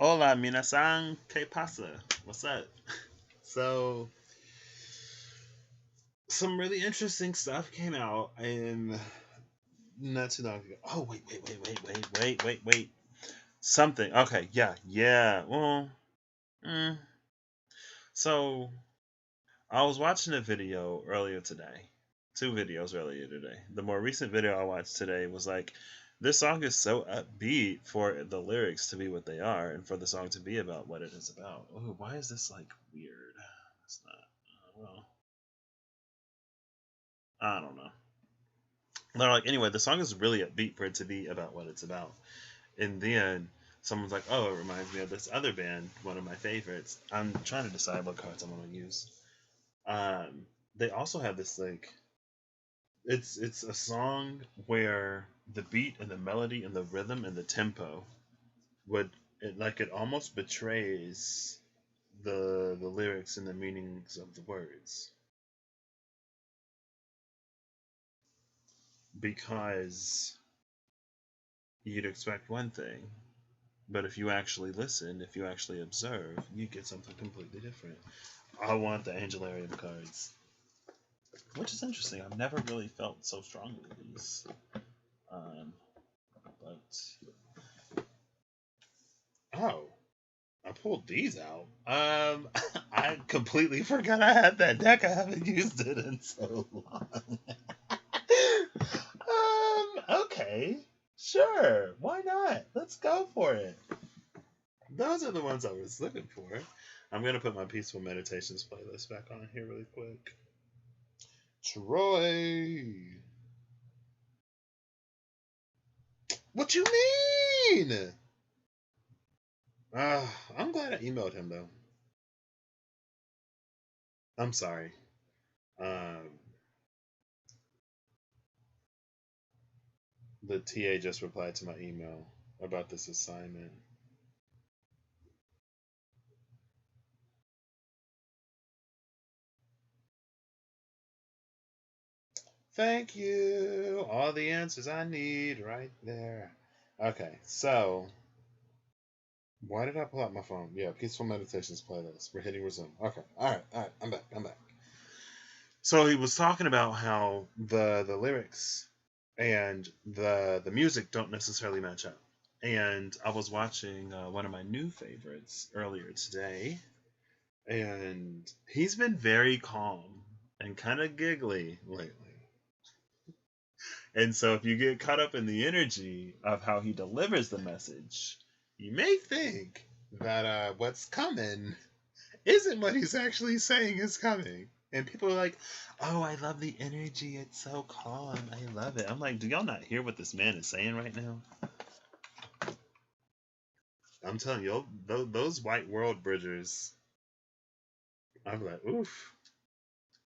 Hola, minasan, ¿qué pasa? What's up? So, some really interesting stuff came out in not too long ago. Oh, wait. Something. Okay, yeah. Well, mm, so I was watching a video earlier today. Two videos earlier today. The more recent video I watched today was like, this song is so upbeat for the lyrics to be what they are and for the song to be about what it is about. Oh, why is this like weird? It's not. Well, I don't know. They're like, anyway, the song is really upbeat for it to be about what it's about. And then someone's like, oh, it reminds me of this other band, one of my favorites. I'm trying to decide what cards I'm going to use. They also have this like, it's a song where the beat and the melody and the rhythm and the tempo would it almost betrays the lyrics and the meanings of the words because you'd expect one thing, but if you actually listen, if you actually observe, you get something completely different. I want the Angelarium cards, which is interesting. I've never really felt so strongly these. But oh, I pulled these out. I completely forgot I had that deck. I haven't used it in so long. Okay, sure, why not? Let's go for it. Those are the ones I was looking for. I'm gonna put my Peaceful Meditations playlist back on here really quick. Troy, what you mean? I'm glad I emailed him though. I'm sorry. Um, the TA just replied to my email about this assignment. Thank you. All the answers I need right there. Okay, so why did I pull out my phone? Yeah, Peaceful Meditations playlist. We're hitting resume. Okay, all right. I'm back. So he was talking about how the lyrics and the music don't necessarily match up. And I was watching one of my new favorites earlier today, and he's been very calm and kind of giggly lately. And so if you get caught up in the energy of how he delivers the message, you may think that what's coming isn't what he's actually saying is coming. And people are like, oh, I love the energy. It's so calm. I love it. I'm like, do y'all not hear what this man is saying right now? I'm telling you, those white world bridgers, I'm like, oof.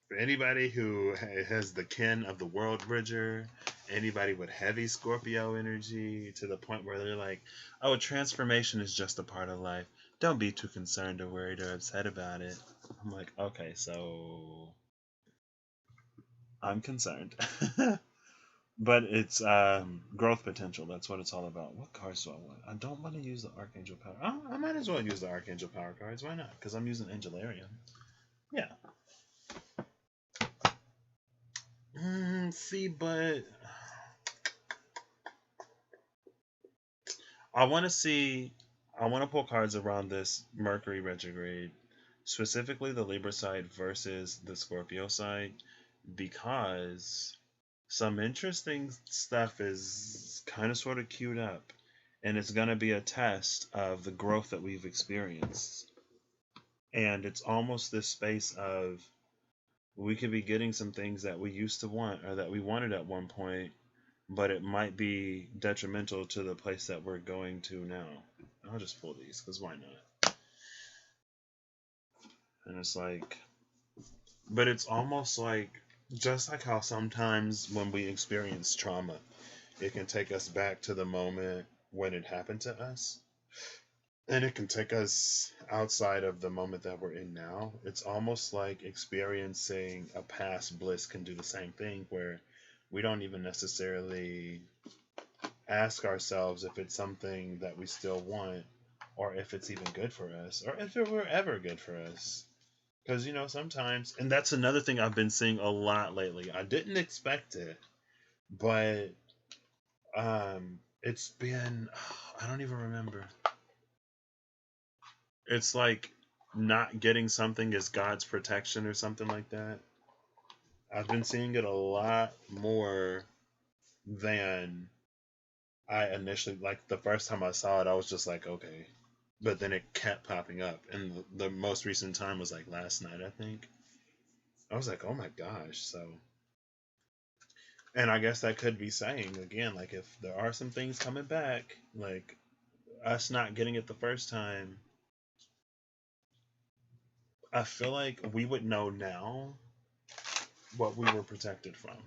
For anybody who has the kin of the world bridger, anybody with heavy Scorpio energy to the point where they're like, oh, transformation is just a part of life. Don't be too concerned or worried or upset about it. I'm like, okay, so I'm concerned. But it's growth potential. That's what it's all about. What cards do I want? I don't want to use the Archangel Power. Oh, I might as well use the Archangel Power cards. Why not? Because I'm using Angelarium. Yeah. See, but I want to see. I want to pull cards around this Mercury retrograde, specifically the Libra side versus the Scorpio side, because some interesting stuff is kind of sort of queued up, and it's going to be a test of the growth that we've experienced. And it's almost this space of we could be getting some things that we used to want or that we wanted at one point, but it might be detrimental to the place that we're going to now. I'll just pull these because why not? And it's like, but it's almost like just like how sometimes when we experience trauma, it can take us back to the moment when it happened to us. And it can take us outside of the moment that we're in now. It's almost like experiencing a past bliss can do the same thing where we don't even necessarily ask ourselves if it's something that we still want or if it's even good for us, or if it were ever good for us. Because, you know, sometimes, and that's another thing I've been seeing a lot lately. I didn't expect it, but it's been, I don't even remember. It's like not getting something is God's protection or something like that. I've been seeing it a lot more than I initially, like the first time I saw it, I was just like, okay. But then it kept popping up. And the most recent time was like last night, I think. I was like, oh my gosh. So, and I guess that could be saying, again, like if there are some things coming back, like us not getting it the first time, I feel like we would know now what we were protected from.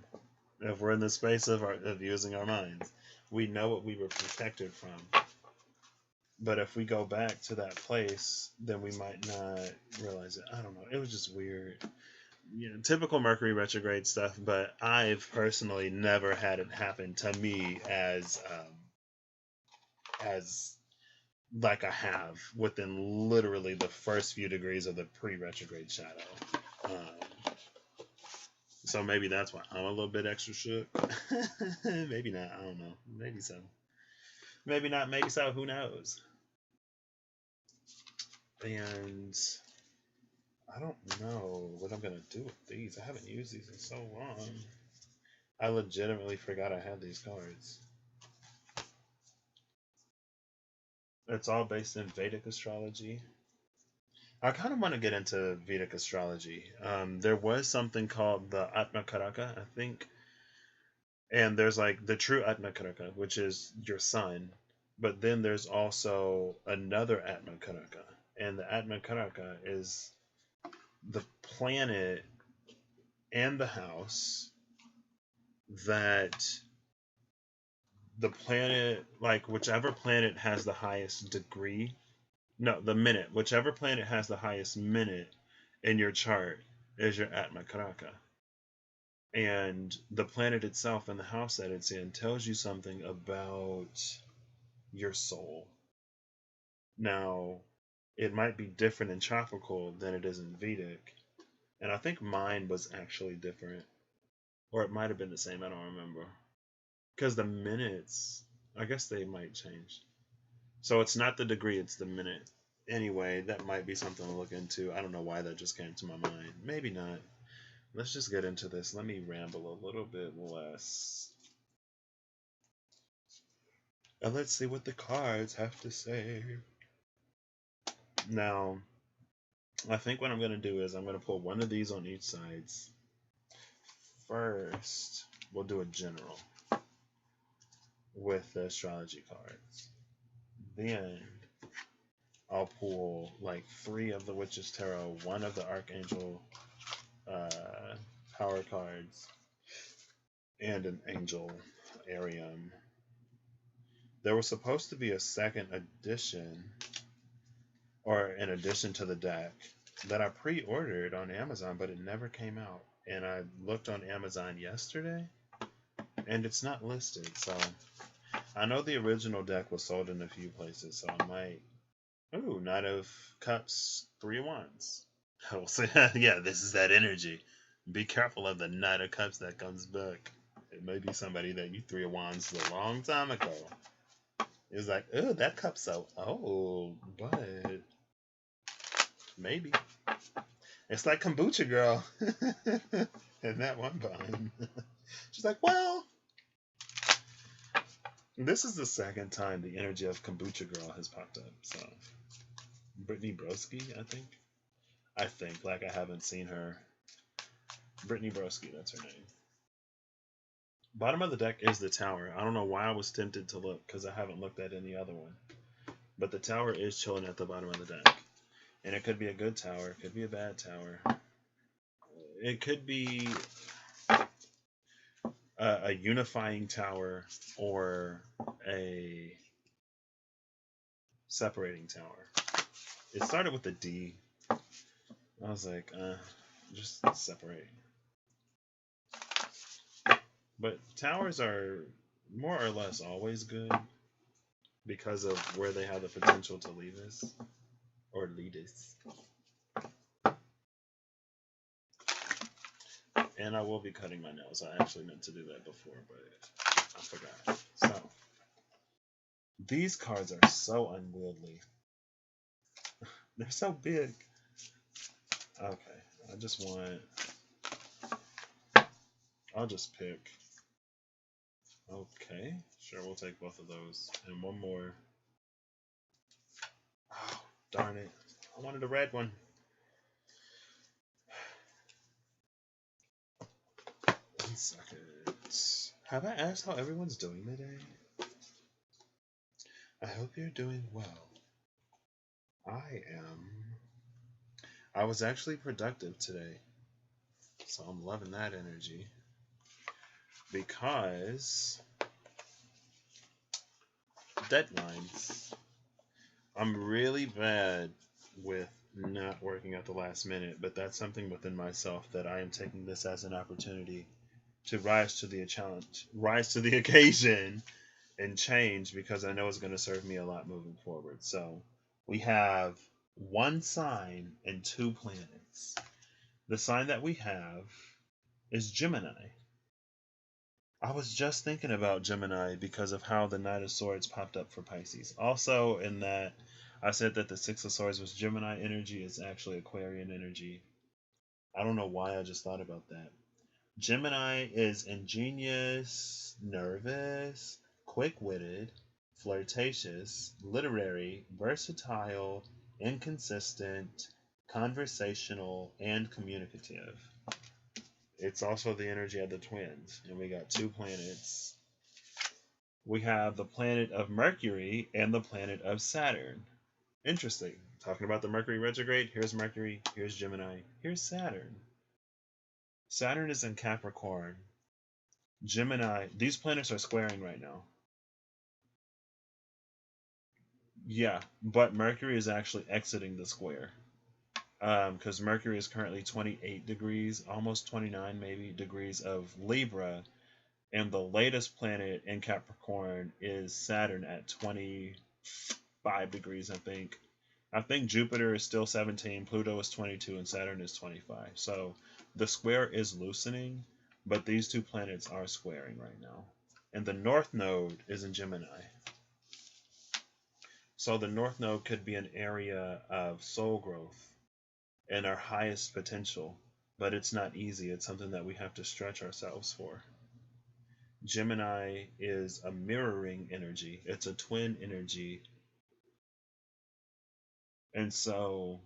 If we're in the space of using our minds, we know what we were protected from. But if we go back to that place, then we might not realize it. I don't know. It was just weird. You know, typical Mercury retrograde stuff, but I've personally never had it happen to me as like I have within literally the first few degrees of the pre-retrograde shadow. Um, so maybe that's why I'm a little bit extra shook. Maybe not. I don't know. Maybe so. Maybe not. Maybe so. Who knows? And I don't know what I'm gonna do with these. I haven't used these in so long. I legitimately forgot I had these cards. It's all based in Vedic astrology. I kind of want to get into Vedic astrology. There was something called the Atmakaraka, I think, and there's like the true Atmakaraka, which is your sun, but then there's also another Atmakaraka, and the Atmakaraka is the planet and the house that the planet, like whichever planet has the highest degree, no, the minute, whichever planet has the highest minute in your chart is your Atmakaraka. And the planet itself and the house that it's in tells you something about your soul. Now, it might be different in tropical than it is in Vedic. And I think mine was actually different. Or it might have been the same, I don't remember. Because the minutes, I guess they might change. So it's not the degree, it's the minute. Anyway, that might be something to look into. I don't know why that just came to my mind. Maybe not. Let's just get into this. Let me ramble a little bit less. And let's see what the cards have to say. Now, I think what I'm going to do is I'm going to pull one of these on each side. First, we'll do a general with the astrology cards. Then I'll pull like 3 of the Witch's Tarot, 1 of the Archangel power cards, and an Angel Arium. There was supposed to be a second edition, or an addition to the deck, that I pre-ordered on Amazon, but it never came out. And I looked on Amazon yesterday, and it's not listed. So I know the original deck was sold in a few places, so I might. Ooh, Knight of Cups, 3 of Wands. I'll say, yeah, this is that energy. Be careful of the Knight of Cups that comes back. It may be somebody that you 3 of Wands a long time ago. It was like, oh, that cup's so old, but maybe. It's like Kombucha Girl in that one poem. She's like, well, this is the second time the energy of Kombucha Girl has popped up. So, Brittany Broski, I think, like I haven't seen her. Brittany Broski, that's her name. Bottom of the deck is the Tower. I don't know why I was tempted to look, because I haven't looked at any other one. But the Tower is chilling at the bottom of the deck. And it could be a good tower. It could be a bad tower. It could be a unifying tower or a separating tower. It started with a D. I was like, just separate. But towers are more or less always good. because of where they have the potential to leave us or lead us. And I will be cutting my nails. I actually meant to do that before, but I forgot. So, these cards are so unwieldy. They're so big. Okay, I just want... I'll just pick. Okay, sure, we'll take both of those. And one more. Oh, darn it. I wanted a red one. One second. Have I asked how everyone's doing today? I hope you're doing well. I am. I was actually productive today. So I'm loving that energy. Because deadlines. I'm really bad with not working at the last minute, but that's something within myself that I am taking this as an opportunity to rise to the challenge, rise to the occasion, and change, because I know it's going to serve me a lot moving forward. So we have one sign and two planets. The sign that we have is Gemini. I was just thinking about Gemini because of how the Knight of Swords popped up for Pisces. Also, in that I said that the Six of Swords was Gemini energy, it's actually Aquarian energy. I don't know why I just thought about that. Gemini is ingenious, nervous, quick-witted, flirtatious, literary, versatile, inconsistent, conversational, and communicative. It's also the energy of the twins, and we got two planets. We have the planet of Mercury and the planet of Saturn. Interesting. Talking about the Mercury retrograde, here's Mercury, here's Gemini, here's Saturn. Saturn is in Capricorn. Gemini, these planets are squaring right now. Yeah, but Mercury is actually exiting the square. Because Mercury is currently 28 degrees, almost 29 maybe, degrees of Libra. And the latest planet in Capricorn is Saturn at 25 degrees, I think. I think Jupiter is still 17, Pluto is 22, and Saturn is 25. So the square is loosening, but these two planets are squaring right now. And the North Node is in Gemini. So the North Node could be an area of soul growth and our highest potential, but it's not easy. It's something that we have to stretch ourselves for. Gemini is a mirroring energy. It's a twin energy. And so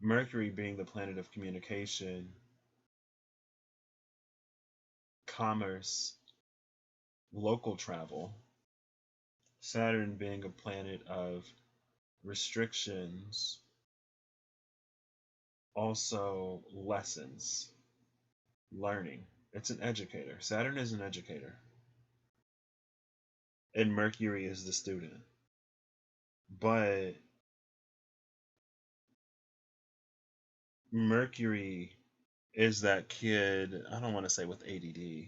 Mercury being the planet of communication, commerce, local travel, Saturn being a planet of restrictions, also lessons, learning. It's an educator. Saturn is an educator. And Mercury is the student. But Mercury is that kid, I don't want to say with ADD,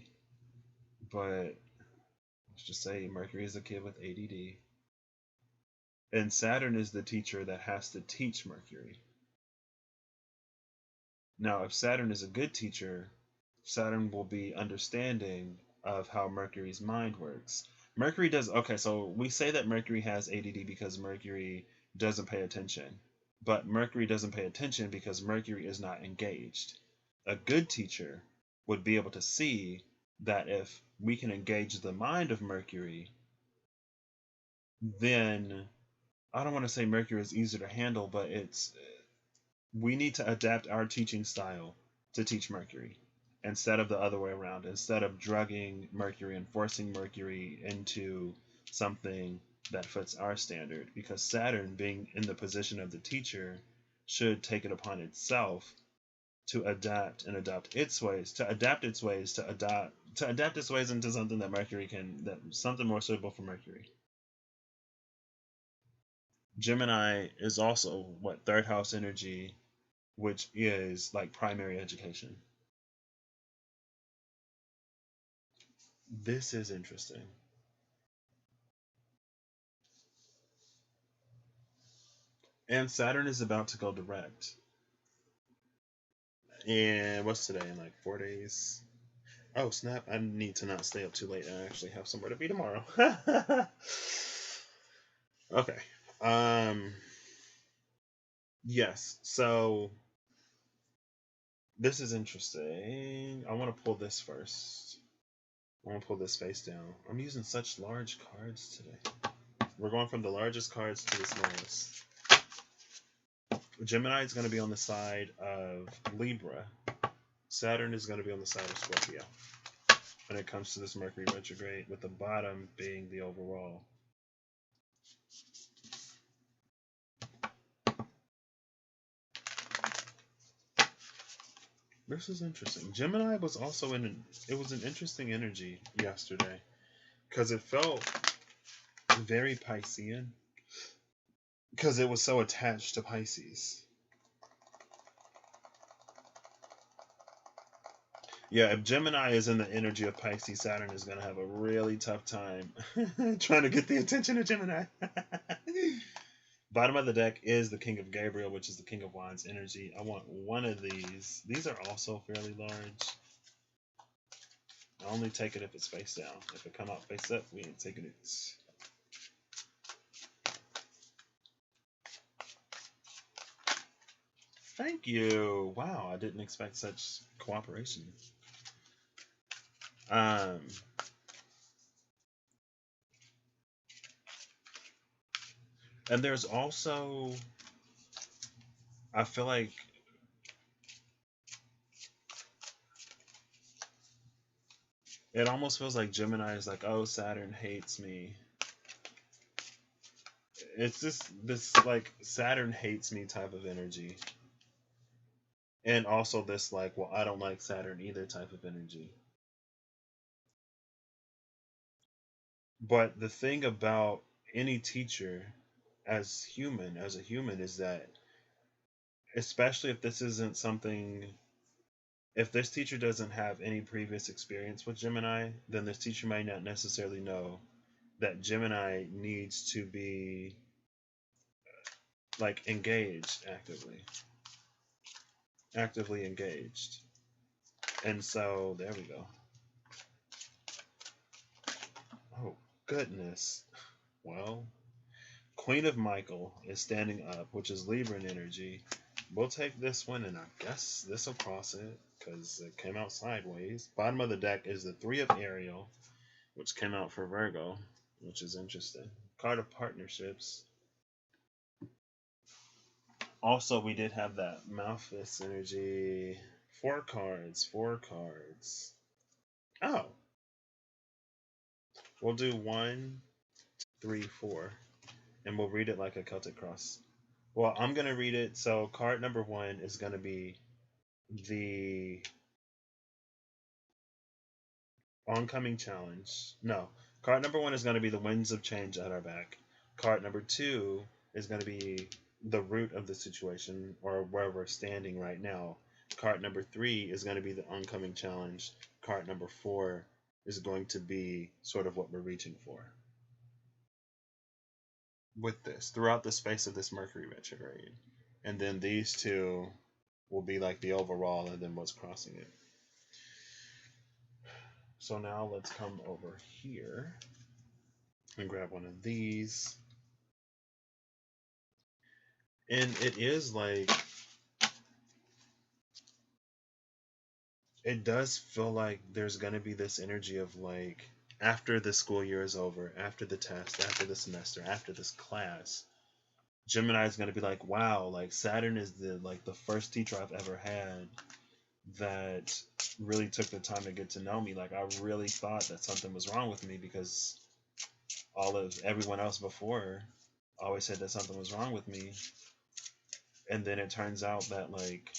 but let's just say Mercury is a kid with ADD. And Saturn is the teacher that has to teach Mercury. Now, if Saturn is a good teacher, Saturn will be understanding of how Mercury's mind works. Mercury does, okay, so we say that Mercury has ADD because Mercury doesn't pay attention. But Mercury doesn't pay attention because Mercury is not engaged. A good teacher would be able to see that if we can engage the mind of Mercury, then I don't want to say Mercury is easier to handle, but we need to adapt our teaching style to teach Mercury instead of the other way around. Instead of drugging Mercury and forcing Mercury into something that fits our standard, because Saturn, being in the position of the teacher, should take it upon itself to adapt and adopt its ways, to adapt its ways, to adapt its ways into something that Mercury can, that something more suitable for Mercury. Gemini is also what, third house energy, which is like primary education. This is interesting. And Saturn is about to go direct. And what's today? In like 4 days. Oh snap! I need to not stay up too late. I actually have somewhere to be tomorrow. Okay. Um. Yes. So this is interesting. I want to pull this first. I want to pull this face down. I'm using such large cards today. We're going from the largest cards to the smallest. Gemini is going to be on the side of Libra. Saturn is going to be on the side of Scorpio when it comes to this Mercury retrograde, with the bottom being the overall. This is interesting. Gemini was also it was an interesting energy yesterday because it felt very Piscean because it was so attached to Pisces. Yeah, if Gemini is in the energy of Pisces, Saturn is going to have a really tough time trying to get the attention of Gemini. Bottom of the deck is the King of Gabriel, which is the King of Wands energy. I want one of these. These are also fairly large. I only take it if it's face down. If it come out face up, we ain't taking it. Thank you. Wow, I didn't expect such cooperation. And there's also, I feel like it almost feels like Gemini is like, oh, Saturn hates me. It's just this like Saturn hates me type of energy. And also this like, well, I don't like Saturn either type of energy. But the thing about any teacher as a human, is that especially if this isn't something, if this teacher doesn't have any previous experience with Gemini, then this teacher might not necessarily know that Gemini needs to be like engaged actively engaged. And so there we go. Oh goodness. Well, Queen of Michael is standing up, which is Libran energy. We'll take this one, and I guess this will cross it because it came out sideways. Bottom of the deck is the Three of Ariel, which came out for Virgo, which is interesting. Card of Partnerships. Also, we did have that Malthus energy. 4 cards. Oh. We'll do 1, 2, 3, 4. And we'll read it like a Celtic cross. Well, I'm going to read it. So card number 1 is going to be the oncoming challenge. No. Card number 1 is going to be the winds of change at our back. Card number 2 is going to be the root of the situation, or where we're standing right now. Card number 3 is going to be the oncoming challenge. Card number 4 is going to be sort of what we're reaching for. With this, throughout the space of this Mercury retrograde. And then these two will be like the overall, and then what's crossing it. So now let's come over here and grab one of these. And it is like, it does feel like there's going to be this energy of like, after the school year is over, after the test, after the semester, after this class, Gemini is going to be like, wow, like Saturn is the first teacher I've ever had that really took the time to get to know me. Like, I really thought that something was wrong with me because everyone else before always said that something was wrong with me. And then it turns out that like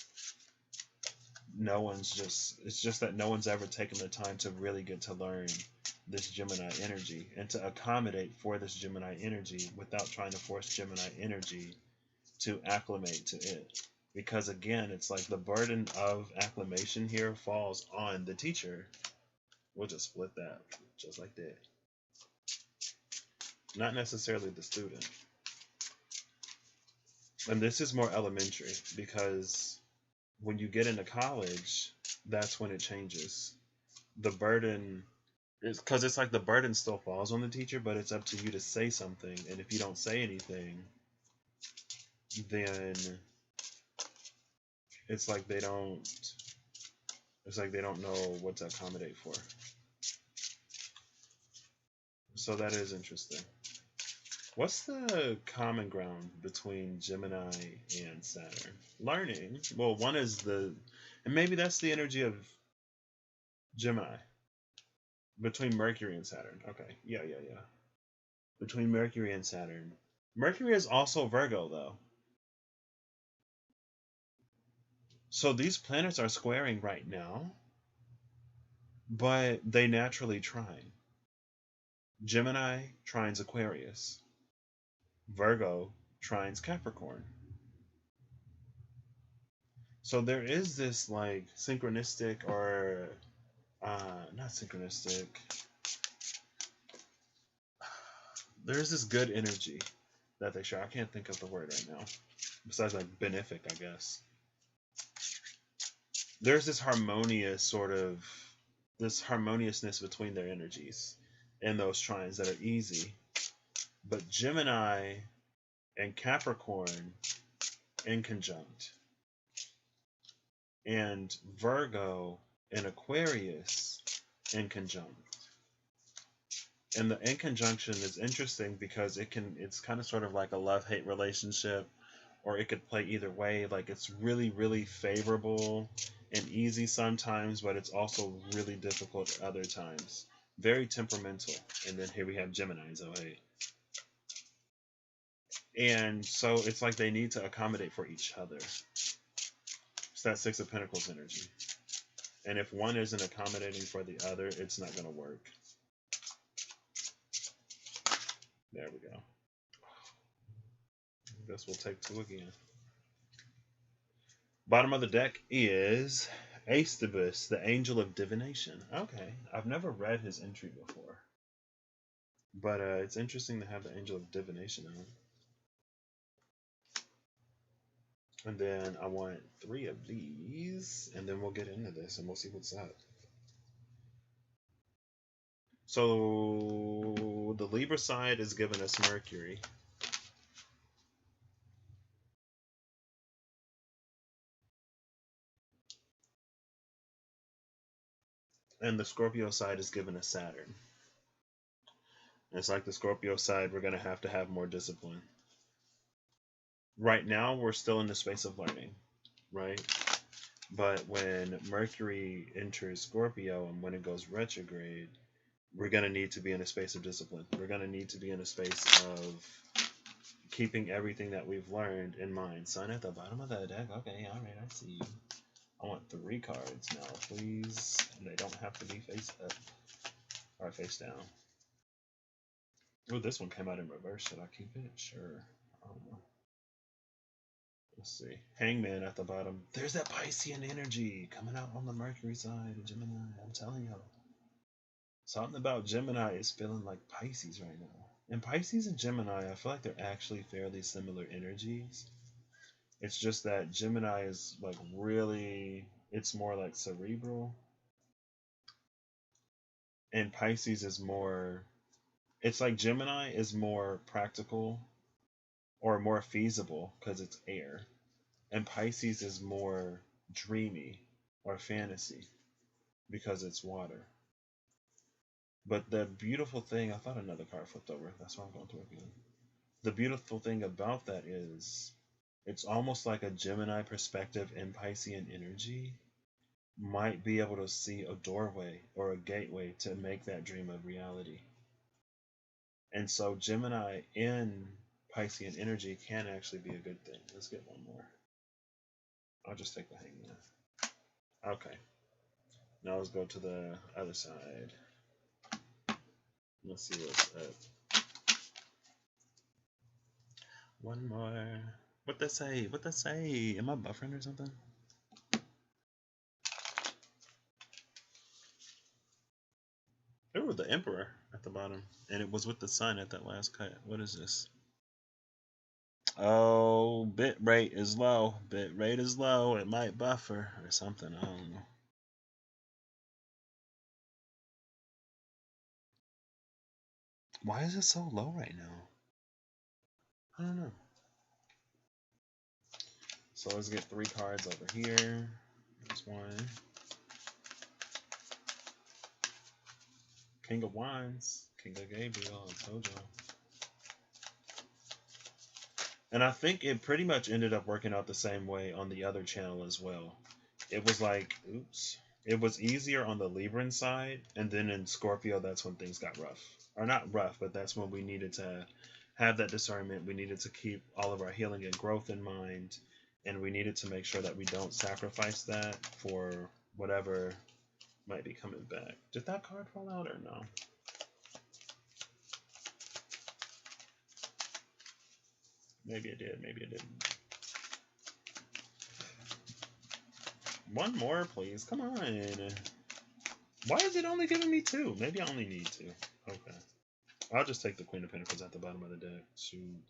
it's just that no one's ever taken the time to really get to learn this Gemini energy and to accommodate for this Gemini energy without trying to force Gemini energy to acclimate to it. Because again, it's like the burden of acclimation here falls on the teacher. We'll just split that just like that. Not necessarily the student. And this is more elementary because when you get into college, that's when it changes. The burden is because it's like the burden still falls on the teacher, but it's up to you to say something. And if you don't say anything, then it's like they don't. It's like they don't know what to accommodate for. So that is interesting. What's the common ground between Gemini and Saturn? Learning. Well, one is and maybe that's the energy of Gemini. Between Mercury and Saturn. Okay. Yeah. Between Mercury and Saturn. Mercury is also Virgo, though. So these planets are squaring right now, but they naturally trine. Gemini trines Aquarius. Virgo trines Capricorn. So there is this like synchronistic or not synchronistic. There's this good energy that they share. I can't think of the word right now. Besides like benefic, I guess. There's this harmoniousness between their energies and those trines that are easy. But Gemini and Capricorn in conjunct, and Virgo and Aquarius in conjunct. And the in conjunction is interesting because it's kind of sort of like a love-hate relationship, or it could play either way. Like it's really, really favorable and easy sometimes, but it's also really difficult at other times. Very temperamental. And then here we have Geminis, oh hey. And so it's like they need to accommodate for each other. It's that Six of Pentacles energy. And if one isn't accommodating for the other, it's not going to work. There we go. I guess we'll take two again. Bottom of the deck is Aestabus, the Angel of Divination. Okay, I've never read his entry before. But it's interesting to have the Angel of Divination on. And then I want 3 of these, and then we'll get into this and we'll see what's up. So the Libra side is giving us Mercury. And the Scorpio side is giving us Saturn. It's like the Scorpio side, we're going to have more discipline. Right now, we're still in the space of learning, right? But when Mercury enters Scorpio and when it goes retrograde, we're going to need to be in a space of discipline. We're going to need to be in a space of keeping everything that we've learned in mind. Sun at the bottom of the deck. Okay, all right, I see you. I want 3 cards now, please. And they don't have to be face up or face down. Oh, this one came out in reverse. Should I keep it? Sure. I don't know. Let's see. Hangman at the bottom. There's that Piscean energy coming out on the Mercury side of Gemini. I'm telling you. Something about Gemini is feeling like Pisces right now. And Pisces and Gemini, I feel like they're actually fairly similar energies. It's just that Gemini is like really, it's more like cerebral. And Pisces is more, it's like Gemini is more practical or more feasible because it's air. And Pisces is more dreamy or fantasy because it's water. But the beautiful thing, I thought another card flipped over. That's why I'm going through it again. The beautiful thing about that is it's almost like a Gemini perspective in Piscean energy might be able to see a doorway or a gateway to make that dream a reality. And so Gemini in Piscean energy can actually be a good thing. Let's get one more. I'll just take the Hangman. Okay. Now let's go to the other side. Let's see what's up. One more. What that say? What that say? Am I buffering or something? Ooh, the Emperor at the bottom. And it was with the sun at that last cut. What is this? Oh, bit rate is low. Bit rate is low. It might buffer or something. I don't know. Why is it so low right now? I don't know. So let's get 3 cards over here. There's one. King of Wands. King of Gabriel. I told y'all. And I think it pretty much ended up working out the same way on the other channel as well. It was like, oops. It was easier on the Libran side, and then in Scorpio, that's when things got rough. Or not rough, but that's when we needed to have that discernment. We needed to keep all of our healing and growth in mind, and we needed to make sure that we don't sacrifice that for whatever might be coming back. Did that card fall out or no? Maybe it did, maybe it didn't. One more, please. Come on. Why is it only giving me 2? Maybe I only need 2. Okay. I'll just take the Queen of Pentacles at the bottom of the deck. Shoot.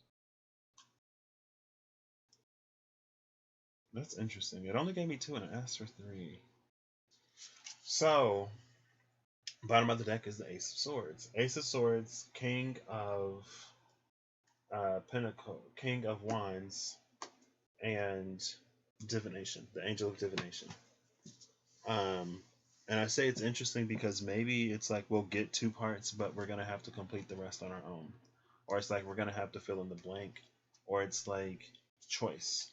That's interesting. It only gave me 2 and it asked for 3. So, bottom of the deck is the Ace of Swords. Ace of Swords, King of Pentacle, King of Wands, and Divination, the Angel of Divination. And I say it's interesting because maybe it's like we'll get 2 parts, but we're going to have to complete the rest on our own. Or it's like we're going to have to fill in the blank. Or it's like choice.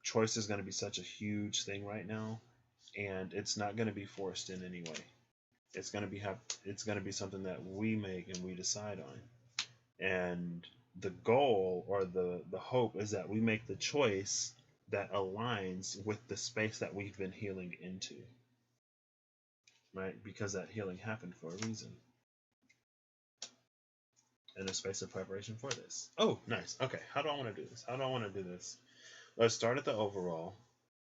Choice is going to be such a huge thing right now, and it's not going to be forced in any way. It's going to be something that we make and we decide on. And the goal or the hope is that we make the choice that aligns with the space that we've been healing into. Right? Because that healing happened for a reason. And a space of preparation for this. Oh, nice. Okay, how do I want to do this? Let's start at the overall.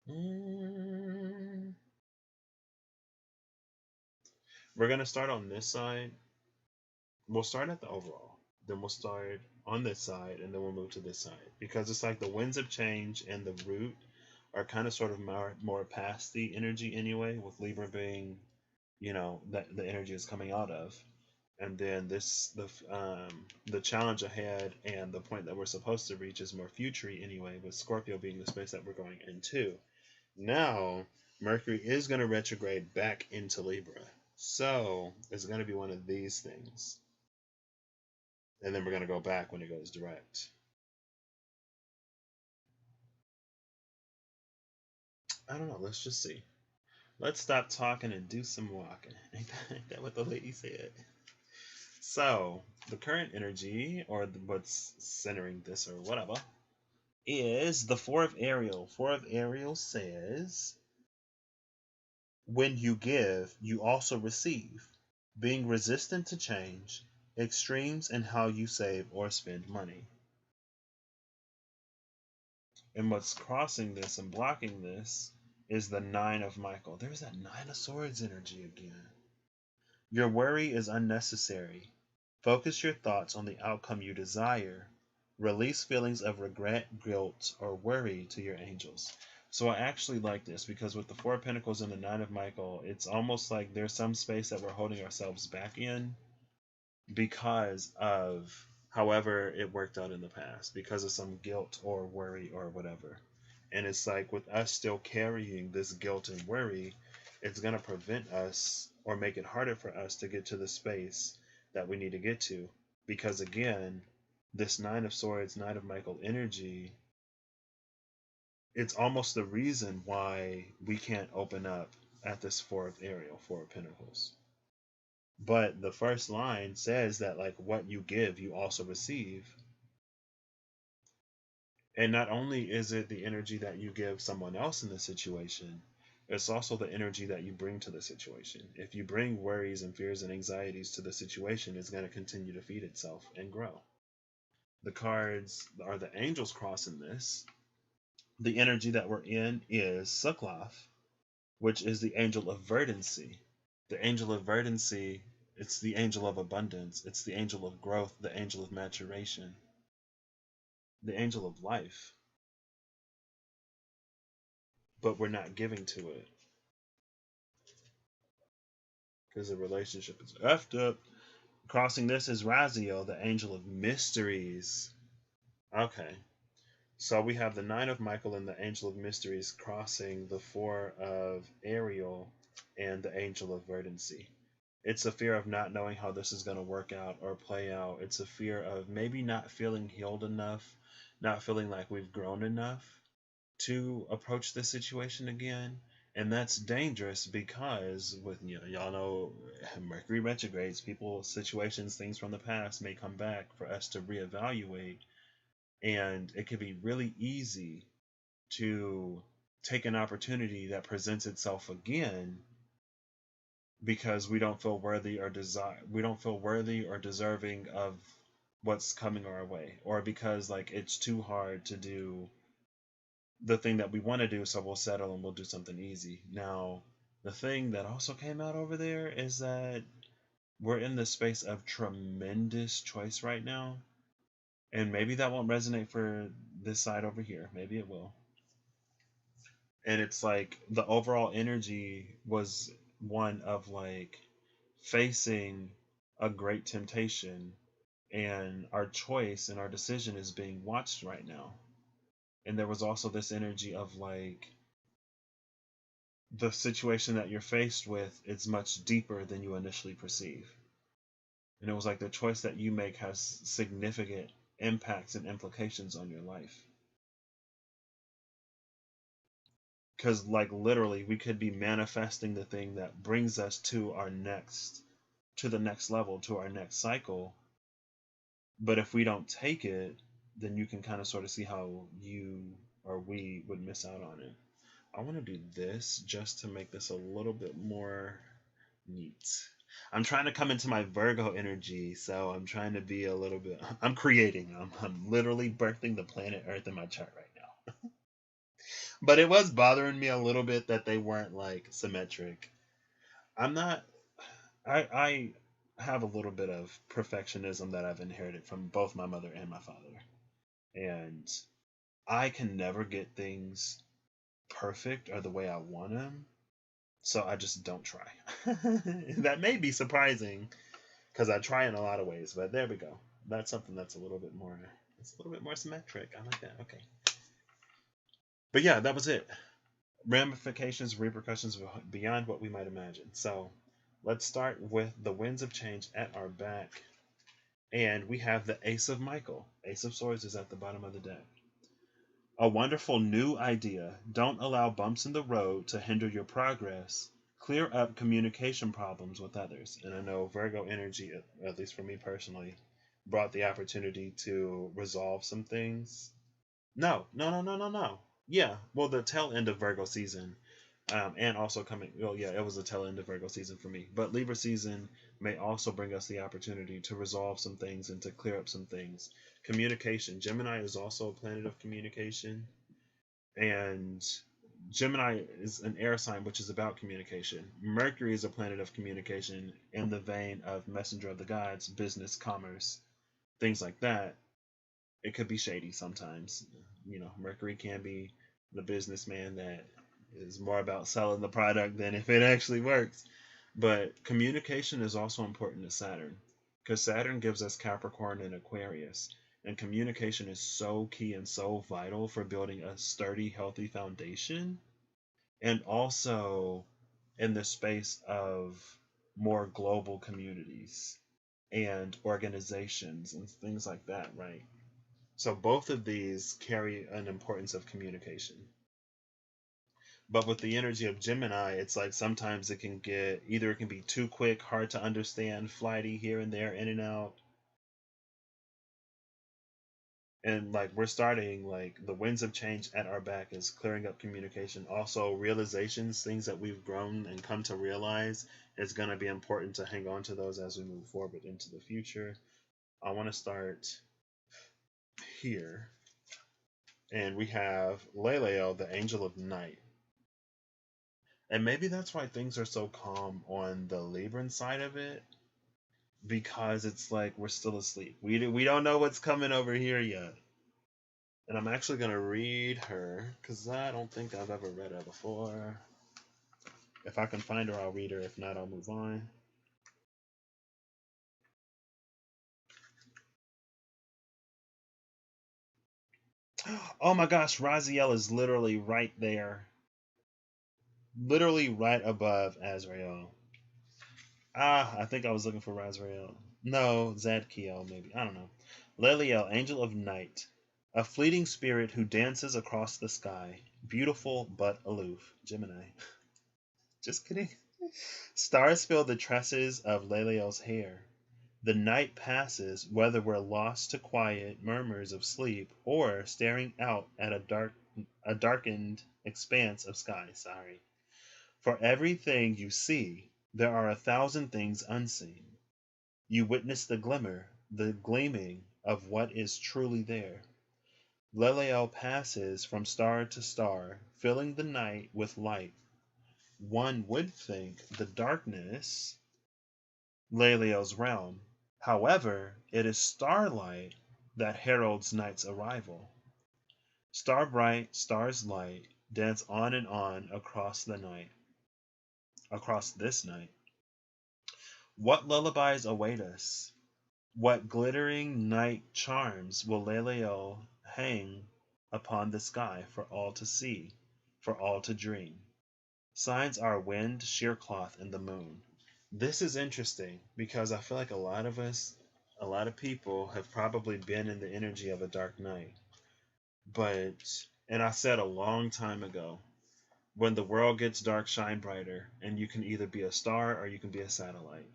We're going to start on this side. We'll start at the overall. Then we'll start on this side, and then we'll move to this side. Because it's like the winds of change and the root are kind of sort of more past the energy anyway, with Libra being, that the energy is coming out of. And then the challenge ahead and the point that we're supposed to reach is more future-y anyway, with Scorpio being the space that we're going into. Now, Mercury is going to retrograde back into Libra. So, it's going to be one of these things. And then we're going to go back when it goes direct. I don't know. Let's just see. Let's stop talking and do some walking. Ain't that what the lady said? So, the current energy, or what's centering this or whatever, is the 4 of Ariel. 4 of Ariel says, when you give, you also receive. Being resistant to change, extremes in how you save or spend money. And what's crossing this and blocking this is the 9 of Michael. There's that 9 of Swords energy again. Your worry is unnecessary. Focus your thoughts on the outcome you desire. Release feelings of regret, guilt, or worry to your angels. So I actually like this because with the 4 of Pentacles and the 9 of Michael, it's almost like there's some space that we're holding ourselves back in because of however it worked out in the past, because of some guilt or worry or whatever. And it's like with us still carrying this guilt and worry, it's going to prevent us or make it harder for us to get to the space that we need to get to. Because again, this 9 of Swords, 9 of Michael energy, it's almost the reason why we can't open up at this 4 of Ariel, 4 of Pentacles. But the first line says that, like, what you give, you also receive. And not only is it the energy that you give someone else in the situation, it's also the energy that you bring to the situation. If you bring worries and fears and anxieties to the situation, it's going to continue to feed itself and grow. The cards are the angels crossing this. The energy that we're in is Sukloth, which is the angel of verdancy. The angel of verdancy, it's the angel of abundance. It's the angel of growth, the angel of maturation. the angel of life, but we're not giving to it because the relationship is effed up. Crossing this is Raziel, the angel of mysteries. Okay. So we have the Nine of Michael and the Angel of Mysteries crossing the Four of Ariel and the Angel of Verdancy. It's a fear of not knowing how this is going to work out or play out. It's a fear of maybe not feeling healed enough, not feeling like we've grown enough to approach this situation again. And that's dangerous because with y'all know Mercury retrogrades, people, situations, things from the past may come back for us to reevaluate, and it can be really easy to take an opportunity that presents itself again because we don't feel worthy or deserving of what's coming our way, or because like it's too hard to do the thing that we want to do, so we'll settle and we'll do something easy. Now, the thing that also came out over there is that we're in the space of tremendous choice right now, and maybe that won't resonate for this side over here. Maybe it will. And it's like the overall energy was one of like facing a great temptation, and our choice and our decision is being watched right now. And there was also this energy of like the situation that you're faced with is much deeper than you initially perceive. And it was like the choice that you make has significant impacts and implications on your life. Because like literally we could be manifesting the thing that brings us to the next level, to our next cycle. But if we don't take it, then you can kind of sort of see how you or we would miss out on it. I want to do this just to make this a little bit more neat. I'm trying to come into my Virgo energy, so I'm trying to be a little bit. I'm creating. I'm literally birthing the planet Earth in my chart right now. But it was bothering me a little bit that they weren't like symmetric. I'm not. I have a little bit of perfectionism that I've inherited from both my mother and my father, and I can never get things perfect or the way I want them, so I just don't try. That may be surprising because I try in a lot of ways, but there we go. That's something that's a little bit more. It's a little bit more symmetric. I like that. Okay. But yeah, that was it. Ramifications, repercussions beyond what we might imagine. So let's start with the winds of change at our back. And we have the Ace of Michael. Ace of Swords is at the bottom of the deck. A wonderful new idea. Don't allow bumps in the road to hinder your progress. Clear up communication problems with others. And I know Virgo energy, at least for me personally, brought the opportunity to resolve some things. No. Yeah, well, the tail end of Virgo season, and also coming. Well, yeah, it was the tail end of Virgo season for me. But Libra season may also bring us the opportunity to resolve some things and to clear up some things. Communication. Gemini is also a planet of communication, and Gemini is an air sign, which is about communication. Mercury is a planet of communication in the vein of messenger of the gods, business, commerce, things like that. It could be shady sometimes. Mercury can be the businessman that is more about selling the product than if it actually works. But communication is also important to Saturn, because Saturn gives us Capricorn and Aquarius. And communication is so key and so vital for building a sturdy, healthy foundation. And also in the space of more global communities and organizations and things like that, right? So both of these carry an importance of communication. But with the energy of Gemini, it's like sometimes it can get either it can be too quick, hard to understand, flighty here and there, in and out. And like we're starting, like the winds of change at our back is clearing up communication. Also, realizations, things that we've grown and come to realize, it's going to be important to hang on to those as we move forward into the future. I want to start here. And we have Leleo, the angel of night. And maybe that's why things are so calm on the Libran side of it, because it's like we're still asleep. We don't know what's coming over here yet. And I'm actually going to read her because I don't think I've ever read her before. If I can find her, I'll read her. If not, I'll move on. Oh my gosh, Raziel is literally right there. Literally right above Azrael. I think I was looking for Raziel. No, Zadkiel, maybe. I don't know. Leliel, angel of night. A fleeting spirit who dances across the sky. Beautiful but aloof. Gemini. Just kidding. Stars fill the tresses of Leliel's hair. The night passes, whether we're lost to quiet murmurs of sleep or staring out at a darkened expanse of sky. Sorry. For everything you see, there are 1,000 things unseen. You witness the glimmer, the gleaming of what is truly there. Leliel passes from star to star, filling the night with light. One would think the darkness Leliel's realm. However, it is starlight that heralds night's arrival. Star bright, stars light, dance on and on across the night, across this night. What lullabies await us? What glittering night charms will Leliel hang upon the sky for all to see, for all to dream? Signs are wind, sheer cloth, and the moon. This is interesting because I feel like a lot of people have probably been in the energy of a dark night. And I said a long time ago, when the world gets dark, shine brighter, and you can either be a star or you can be a satellite.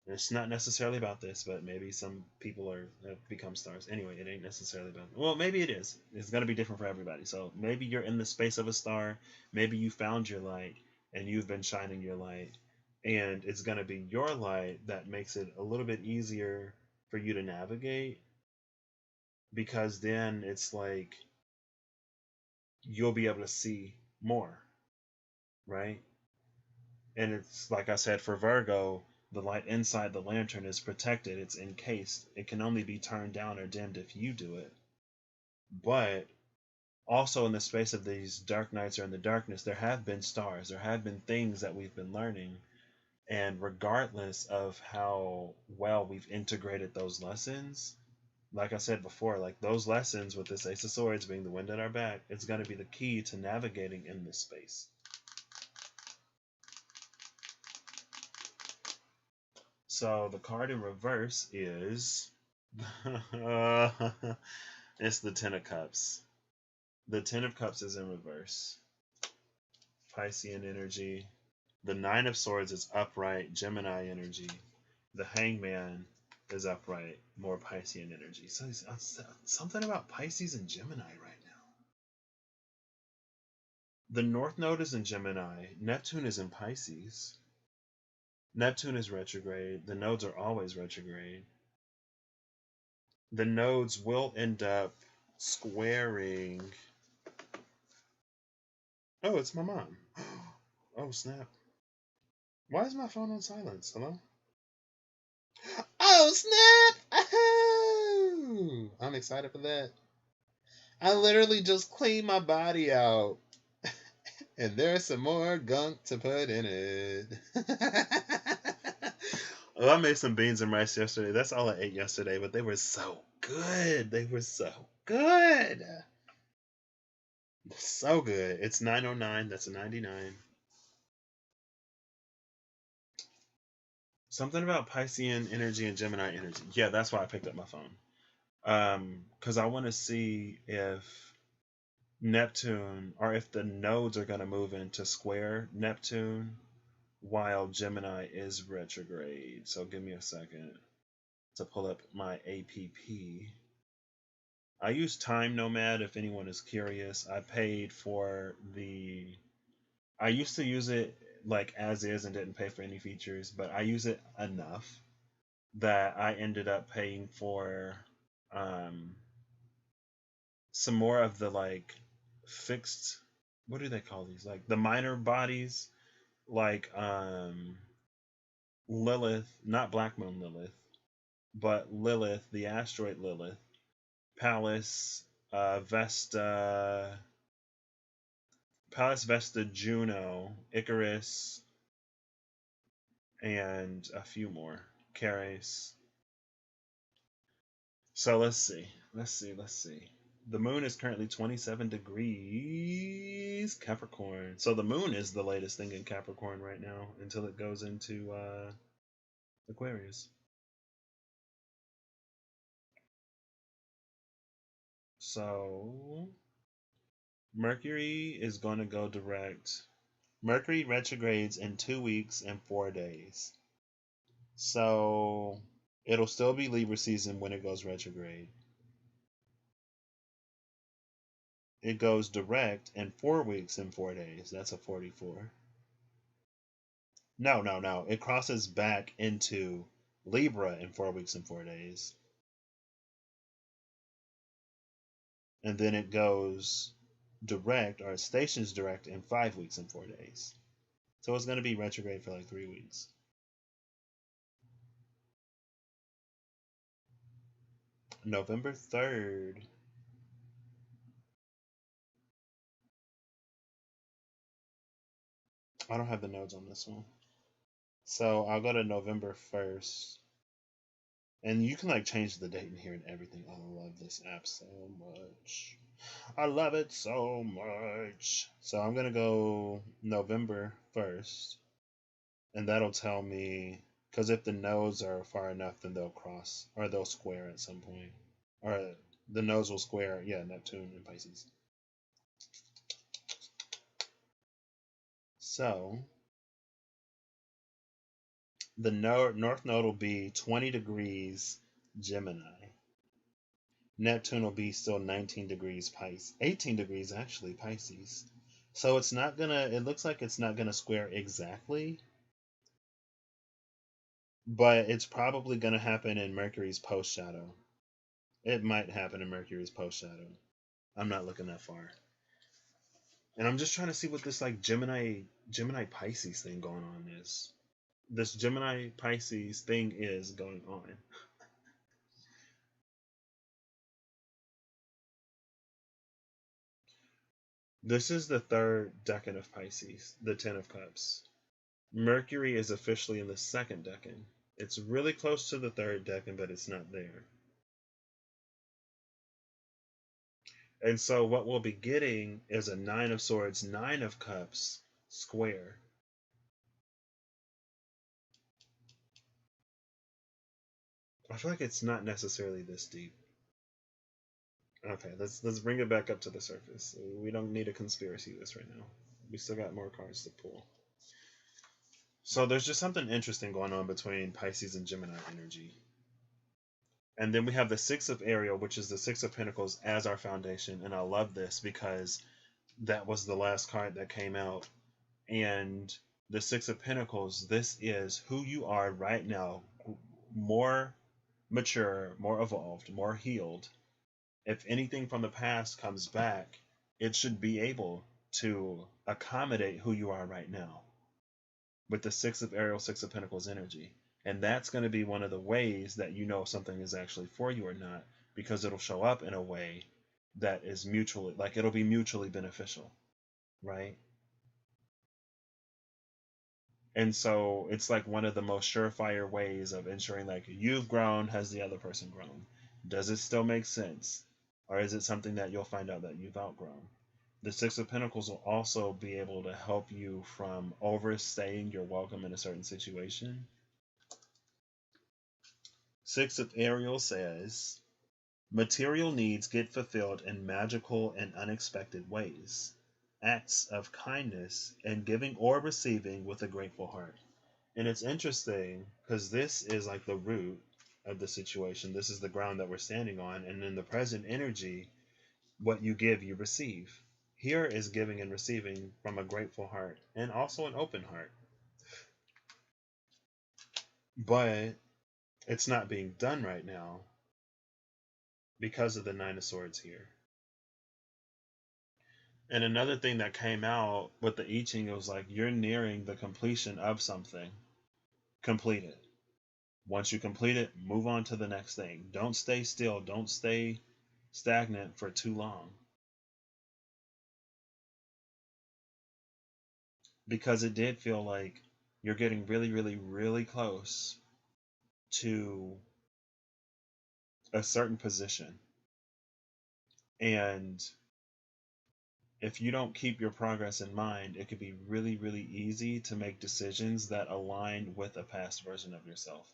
It's not necessarily about this, but maybe some people have become stars. Anyway, it ain't necessarily about. Well, maybe it is. It's gonna be different for everybody. So maybe you're in the space of a star. Maybe you found your light and you've been shining your light, and it's gonna be your light that makes it a little bit easier for you to navigate, because then it's like you'll be able to see more, right? And it's like I said for Virgo, the light inside the lantern is protected, it's encased. It can only be turned down or dimmed if you do it. But also, in the space of these dark nights or in the darkness, there have been stars, there have been things that we've been learning. And regardless of how well we've integrated those lessons, like I said before, like those lessons with this Ace of Swords being the wind at our back, it's going to be the key to navigating in this space. So the card in reverse is it's the Ten of Cups. The Ten of Cups is in reverse. Piscean energy. The Nine of Swords is upright, Gemini energy. The Hangman is upright, more Piscean energy. So something about Pisces and Gemini right now. The North Node is in Gemini. Neptune is in Pisces. Neptune is retrograde. The nodes are always retrograde. The nodes will end up squaring. Oh, it's my mom. Oh, snap. Why is my phone on silence? Hello? Oh, snap! Oh, I'm excited for that. I literally just cleaned my body out. And there's some more gunk to put in it. Oh, I made some beans and rice yesterday. That's all I ate yesterday, but they were so good. They were so good. So good. It's 909. That's a 99. Something about Piscean energy and Gemini energy. Yeah, that's why I picked up my phone. Because I want to see if Neptune, or if the nodes are going to move into square Neptune while Gemini is retrograde. So give me a second to pull up my APP. I use Time Nomad if anyone is curious. I paid for I used to use it like as is and didn't pay for any features, but I use it enough that I ended up paying for some more of the like fixed, what do they call these? Like the minor bodies, like Lilith, not Black Moon Lilith, but Lilith, the asteroid Lilith, Pallas, Vesta, Pallas, Vesta, Juno, Icarus, and a few more. Ceres. So let's see. Let's see. The moon is currently 27 degrees Capricorn. So the moon is the latest thing in Capricorn right now until it goes into Aquarius. So Mercury is going to go direct. Mercury retrogrades in 2 weeks and 4 days. So it'll still be Libra season when it goes retrograde. It goes direct in 4 weeks and 4 days. That's a 44. No. It crosses back into Libra in 4 weeks and 4 days. And then it goes direct, or it stations direct in 5 weeks and 4 days. So it's going to be retrograde for like 3 weeks. November 3rd. I don't have the notes on this one. So I'll go to November 1st. And you can like change the date in here and everything. I love this app so much. I love it so much. So I'm going to go November 1st. And that'll tell me, because if the nodes are far enough, then they'll cross, or they'll square at some point. Or the nodes will square, yeah, Neptune and Pisces. So the north node will be 20 degrees Gemini. Neptune will be still 19 degrees Pisces. 18 degrees actually Pisces. So it's not gonna, it looks like it's not gonna square exactly, but it's probably gonna happen in Mercury's post shadow. It might happen in Mercury's post shadow. I'm not looking that far. And I'm just trying to see what this like Gemini Pisces thing going on is. This Gemini Pisces thing is going on. This is the third decan of Pisces, the Ten of Cups. Mercury is officially in the second decan. It's really close to the third decan, but it's not there. And so what we'll be getting is a Nine of Swords, Nine of Cups square. I feel like it's not necessarily this deep. Okay, let's bring it back up to the surface. We don't need a conspiracy list right now. We still got more cards to pull. So there's just something interesting going on between Pisces and Gemini energy. And then we have the Six of Ariel, which is the Six of Pentacles as our foundation. And I love this because that was the last card that came out. And the Six of Pentacles, this is who you are right now, more mature, more evolved, more healed. If anything from the past comes back, it should be able to accommodate who you are right now with the Six of Ariel, Six of Pentacles energy. And that's going to be one of the ways that you know if something is actually for you or not, because it'll show up in a way that is mutually, like it'll be mutually beneficial, right? And so it's like one of the most surefire ways of ensuring like you've grown, has the other person grown? Does it still make sense? Or is it something that you'll find out that you've outgrown? The Six of Pentacles will also be able to help you from overstaying your welcome in a certain situation. Six of Ariel says, material needs get fulfilled in magical and unexpected ways. Acts of kindness and giving or receiving with a grateful heart. And it's interesting because this is like the root of the situation. This is the ground that we're standing on. And in the present energy, what you give, you receive. Here is giving and receiving from a grateful heart and also an open heart. But it's not being done right now because of the Nine of Swords here. And another thing that came out with the I Ching, it was like you're nearing the completion of something. Complete it. Once you complete it, move on to the next thing. Don't stay still. Don't stay stagnant for too long, because it did feel like you're getting really, really, really close to a certain position. And if you don't keep your progress in mind, it could be really, really easy to make decisions that align with a past version of yourself.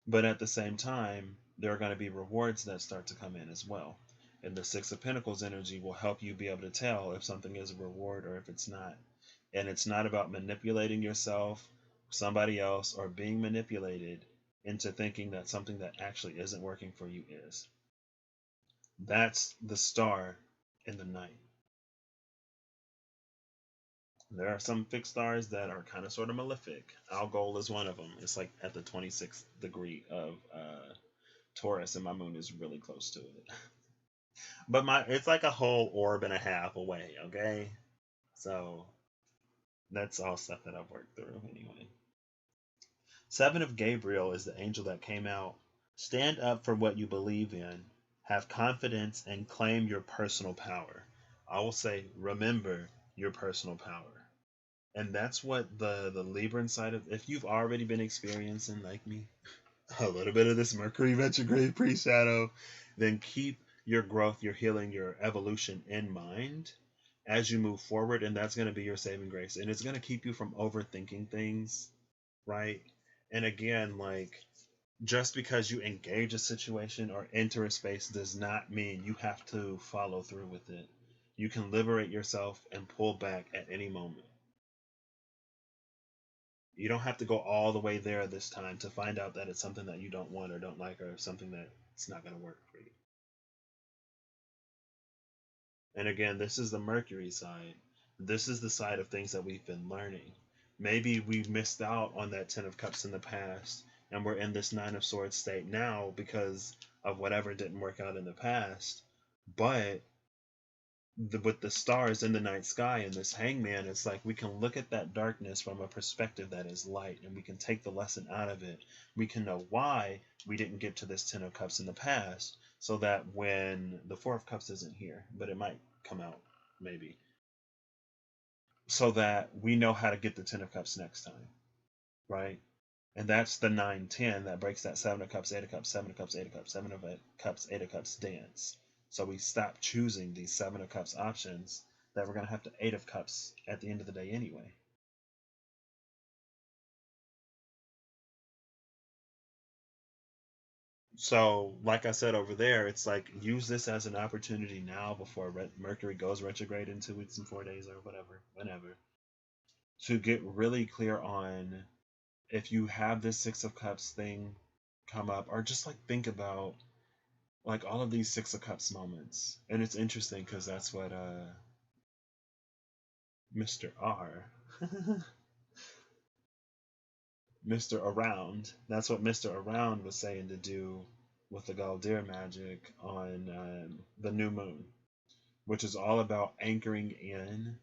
But at the same time, there are going to be rewards that start to come in as well. And the Six of Pentacles energy will help you be able to tell if something is a reward or if it's not. And it's not about manipulating yourself, somebody else, or being manipulated into thinking that something that actually isn't working for you is. That's the star in the night. There are some fixed stars that are kind of sort of malefic. Algol is one of them. It's like at the 26th degree of Taurus, and my moon is really close to it. But it's like a whole orb and a half away, okay? So that's all stuff that I've worked through anyway. Seven of Gabriel is the angel that came out. Stand up for what you believe in. Have confidence and claim your personal power. I will say, remember your personal power. And that's what the Libra side of, if you've already been experiencing, like me, a little bit of this Mercury retrograde pre-shadow, then keep your growth, your healing, your evolution in mind as you move forward, and that's going to be your saving grace. And it's going to keep you from overthinking things, right? And again, like, just because you engage a situation or enter a space does not mean you have to follow through with it. You can liberate yourself and pull back at any moment. You don't have to go all the way there this time to find out that it's something that you don't want or don't like, or something that's not going to work for you. And again, this is the Mercury side. This is the side of things that we've been learning. Maybe we missed out on that Ten of Cups in the past, and we're in this Nine of Swords state now because of whatever didn't work out in the past. But with the stars in the night sky and this hangman, it's like we can look at that darkness from a perspective that is light, and we can take the lesson out of it. We can know why we didn't get to this Ten of Cups in the past, so that when the Four of Cups isn't here, but it might come out maybe, so that we know how to get the Ten of Cups next time, right? And that's the 9-10 that breaks that Seven of Cups, Eight of Cups, Seven of Cups, Eight of Cups, Seven of Cups, Eight of Cups dance. So we stop choosing these Seven of Cups options that we're going to have to Eight of Cups at the end of the day anyway. So, like I said over there, it's like use this as an opportunity now before Mercury goes retrograde in 2 weeks and 4 days or whatever, whenever, to get really clear on if you have this Six of Cups thing come up, or just like think about like all of these Six of Cups moments. And it's interesting because that's what Mr. R Mr. Around, that's what Mr. Around was saying to do with the Galdir magic on the new moon, which is all about anchoring in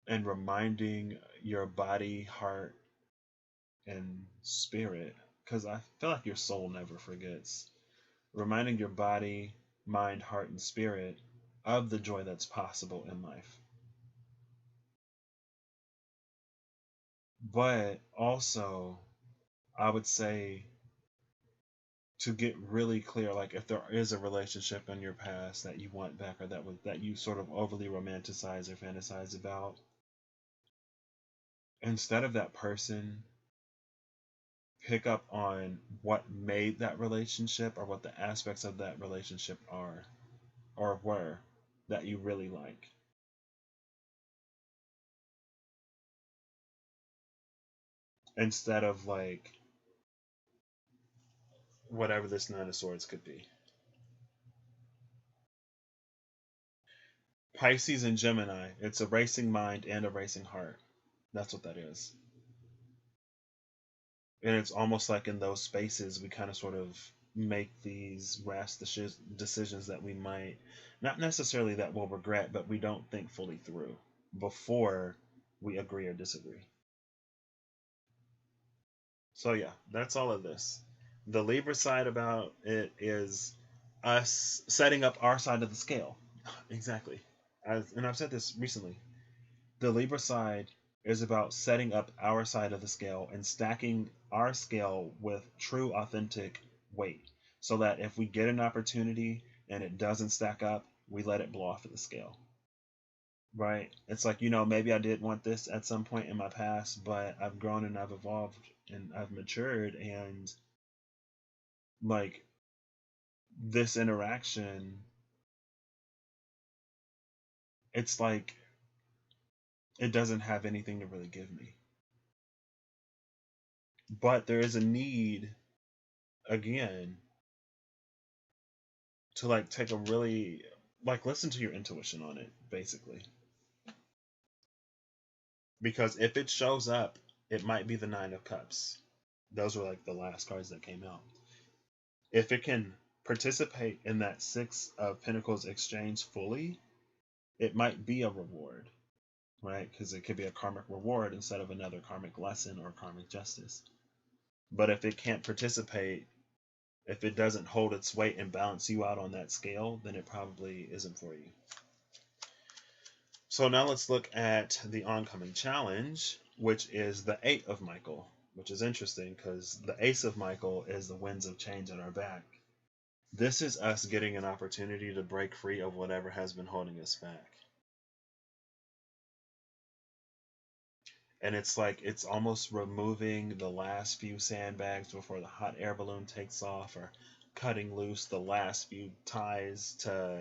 and reminding your body, heart, and spirit, because I feel like your soul never forgets. Reminding your body, mind, heart, and spirit of the joy that's possible in life. But also, I would say to get really clear, like if there is a relationship in your past that you want back, or that you sort of overly romanticize or fantasize about, instead of that person, pick up on what made that relationship or what the aspects of that relationship are or were that you really like. Instead of like whatever this Nine of Swords could be. Pisces and Gemini, it's a racing mind and a racing heart. That's what that is. And it's almost like in those spaces we kind of sort of make these rash decisions that we might, not necessarily that we'll regret, but we don't think fully through before we agree or disagree. So yeah, that's all of this. The Libra side about it is us setting up our side of the scale. Exactly. And I've said this recently. The Libra side is about setting up our side of the scale and stacking our scale with true, authentic weight. So that if we get an opportunity and it doesn't stack up, we let it blow off of the scale. Right? It's like, maybe I did want this at some point in my past, but I've grown and I've evolved and I've matured. And like this interaction, it's like it doesn't have anything to really give me. But there is a need, again, to like take a really, like, listen to your intuition on it, basically. Because if it shows up, it might be the Nine of Cups. Those were like the last cards that came out. If it can participate in that Six of Pentacles exchange fully, it might be a reward, right? Because it could be a karmic reward instead of another karmic lesson or karmic justice. But if it can't participate, if it doesn't hold its weight and balance you out on that scale, then it probably isn't for you. So now let's look at the oncoming challenge, which is the Eight of Michael, which is interesting because the Ace of Michael is the winds of change on our back. This is us getting an opportunity to break free of whatever has been holding us back. And it's like it's almost removing the last few sandbags before the hot air balloon takes off, or cutting loose the last few ties to.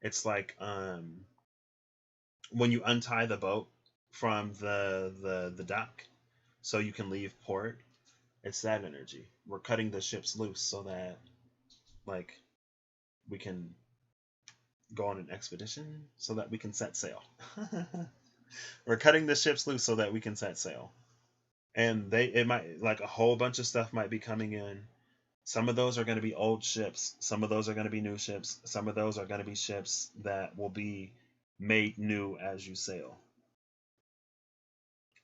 It's like when you untie the boat from the dock so you can leave port. It's that energy. We're cutting the ships loose so that like we can go on an expedition, so that we can set sail. We're cutting the ships loose so that we can set sail. And it might, like, a whole bunch of stuff might be coming in. Some of those are going to be old ships. Some of those are going to be new ships. Some of those are going to be ships that will be made new as you sail.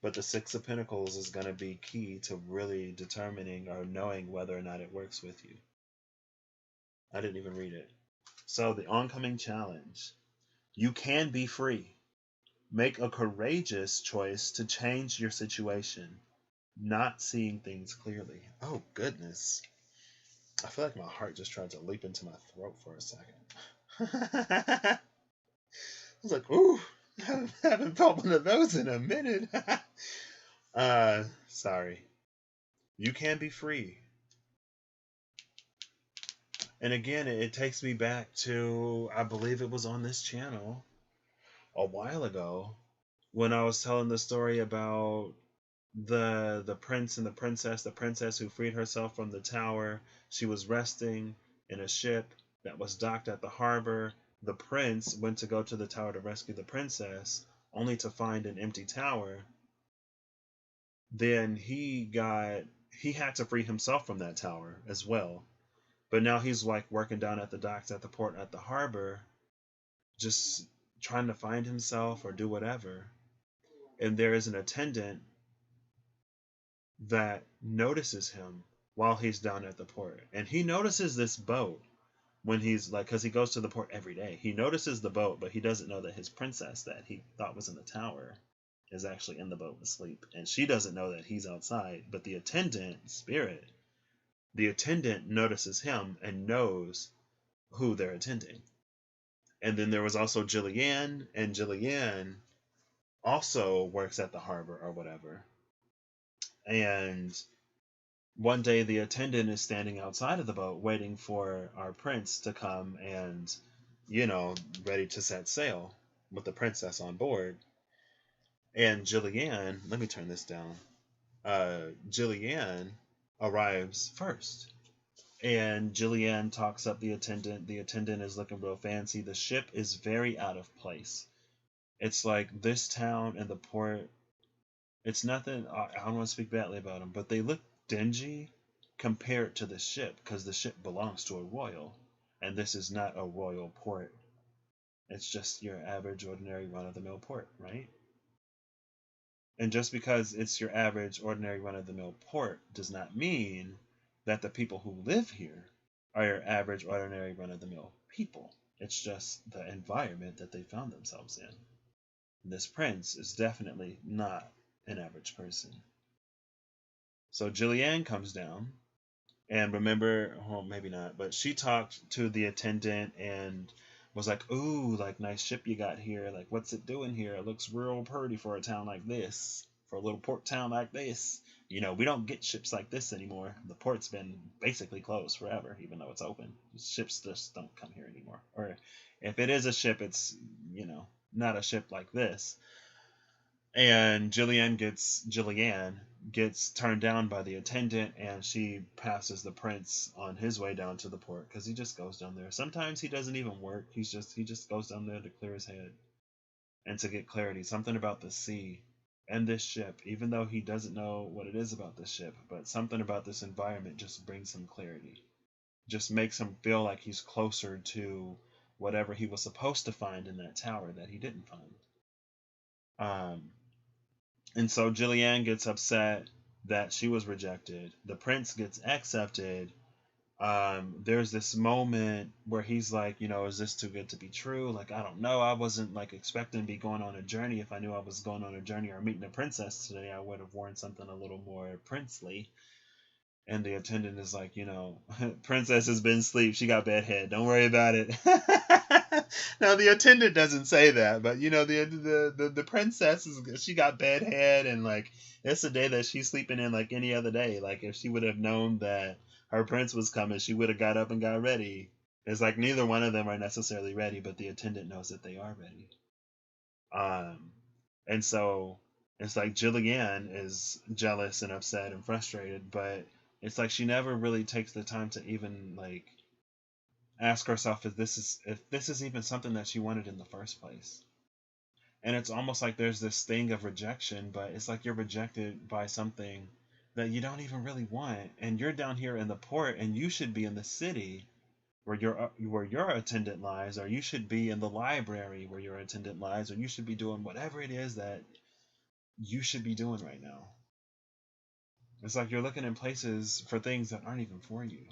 But the Six of Pentacles is going to be key to really determining or knowing whether or not it works with you. I didn't even read it. So the oncoming challenge. You can be free. Make a courageous choice to change your situation. Not seeing things clearly. Oh, goodness. I feel like my heart just tried to leap into my throat for a second. I was like, ooh, I haven't felt one of those in a minute. Sorry. You can be free. And again, it takes me back to, I believe it was on this channel a while ago when I was telling the story about the prince and the princess who freed herself from the tower. She was resting in a ship that was docked at the harbor. The prince went to go to the tower to rescue the princess, only to find an empty tower. Then he had to free himself from that tower as well. But now he's like working down at the docks, at the port, at the harbor, just trying to find himself or do whatever. And there is an attendant that notices him while he's down at the port. And he notices this boat when he's like, because he goes to the port every day. He notices the boat, but he doesn't know that his princess that he thought was in the tower is actually in the boat asleep. And she doesn't know that he's outside. But the attendant, Spirit, the attendant notices him and knows who they're attending. And then there was also Jillian, and Jillian also works at the harbor or whatever. And one day the attendant is standing outside of the boat waiting for our prince to come and, ready to set sail with the princess on board. And Jillian, let me turn this down. Jillian arrives first. And Jillian talks up the attendant. The attendant is looking real fancy. The ship is very out of place. It's like this town and the port, it's nothing, I don't want to speak badly about them, but they look dingy compared to the ship, because the ship belongs to a royal, and this is not a royal port. It's just your average, ordinary, run-of-the-mill port, right? And just because it's your average, ordinary, run-of-the-mill port does not mean that the people who live here are your average, ordinary, run-of-the-mill people. It's just the environment that they found themselves in. This prince is definitely not an average person. So Jillian comes down, and remember, well, maybe not, but she talked to the attendant and was like, "Ooh, like nice ship you got here. Like, what's it doing here? It looks real pretty for a town like this, for a little port town like this. You know, we don't get ships like this anymore. The port's been basically closed forever, even though it's open. Ships just don't come here anymore. Or if it is a ship, it's, you know, not a ship like this." And Jillian gets turned down by the attendant, and she passes the prince on his way down to the port because he just goes down there. Sometimes he doesn't even work. He just goes down there to clear his head and to get clarity. Something about the sea and this ship, even though he doesn't know what it is about this ship, but something about this environment just brings him clarity. Just makes him feel like he's closer to whatever he was supposed to find in that tower that he didn't find. And so Jillian gets upset that she was rejected. The prince gets accepted. There's this moment where he's like, you know, is this too good to be true? Like, I don't know. I wasn't like expecting to be going on a journey. If I knew I was going on a journey or meeting a princess today, I would have worn something a little more princely. And the attendant is like, you know, princess has been asleep. She got bad head. Don't worry about it. Now the attendant doesn't say that, but you know, the princess she got bad head, and like it's a day that she's sleeping in like any other day. Like if she would have known that her prince was coming, she would have got up and got ready. It's like neither one of them are necessarily ready, but the attendant knows that they are ready. And so it's like Jillian is jealous and upset and frustrated, but it's like she never really takes the time to even like ask herself if this is even something that she wanted in the first place. And it's almost like there's this thing of rejection, but it's like you're rejected by something that you don't even really want, and you're down here in the port, and you should be in the city where your attendant lies, or you should be in the library where your attendant lies, or you should be doing whatever it is that you should be doing right now. It's like you're looking in places for things that aren't even for you.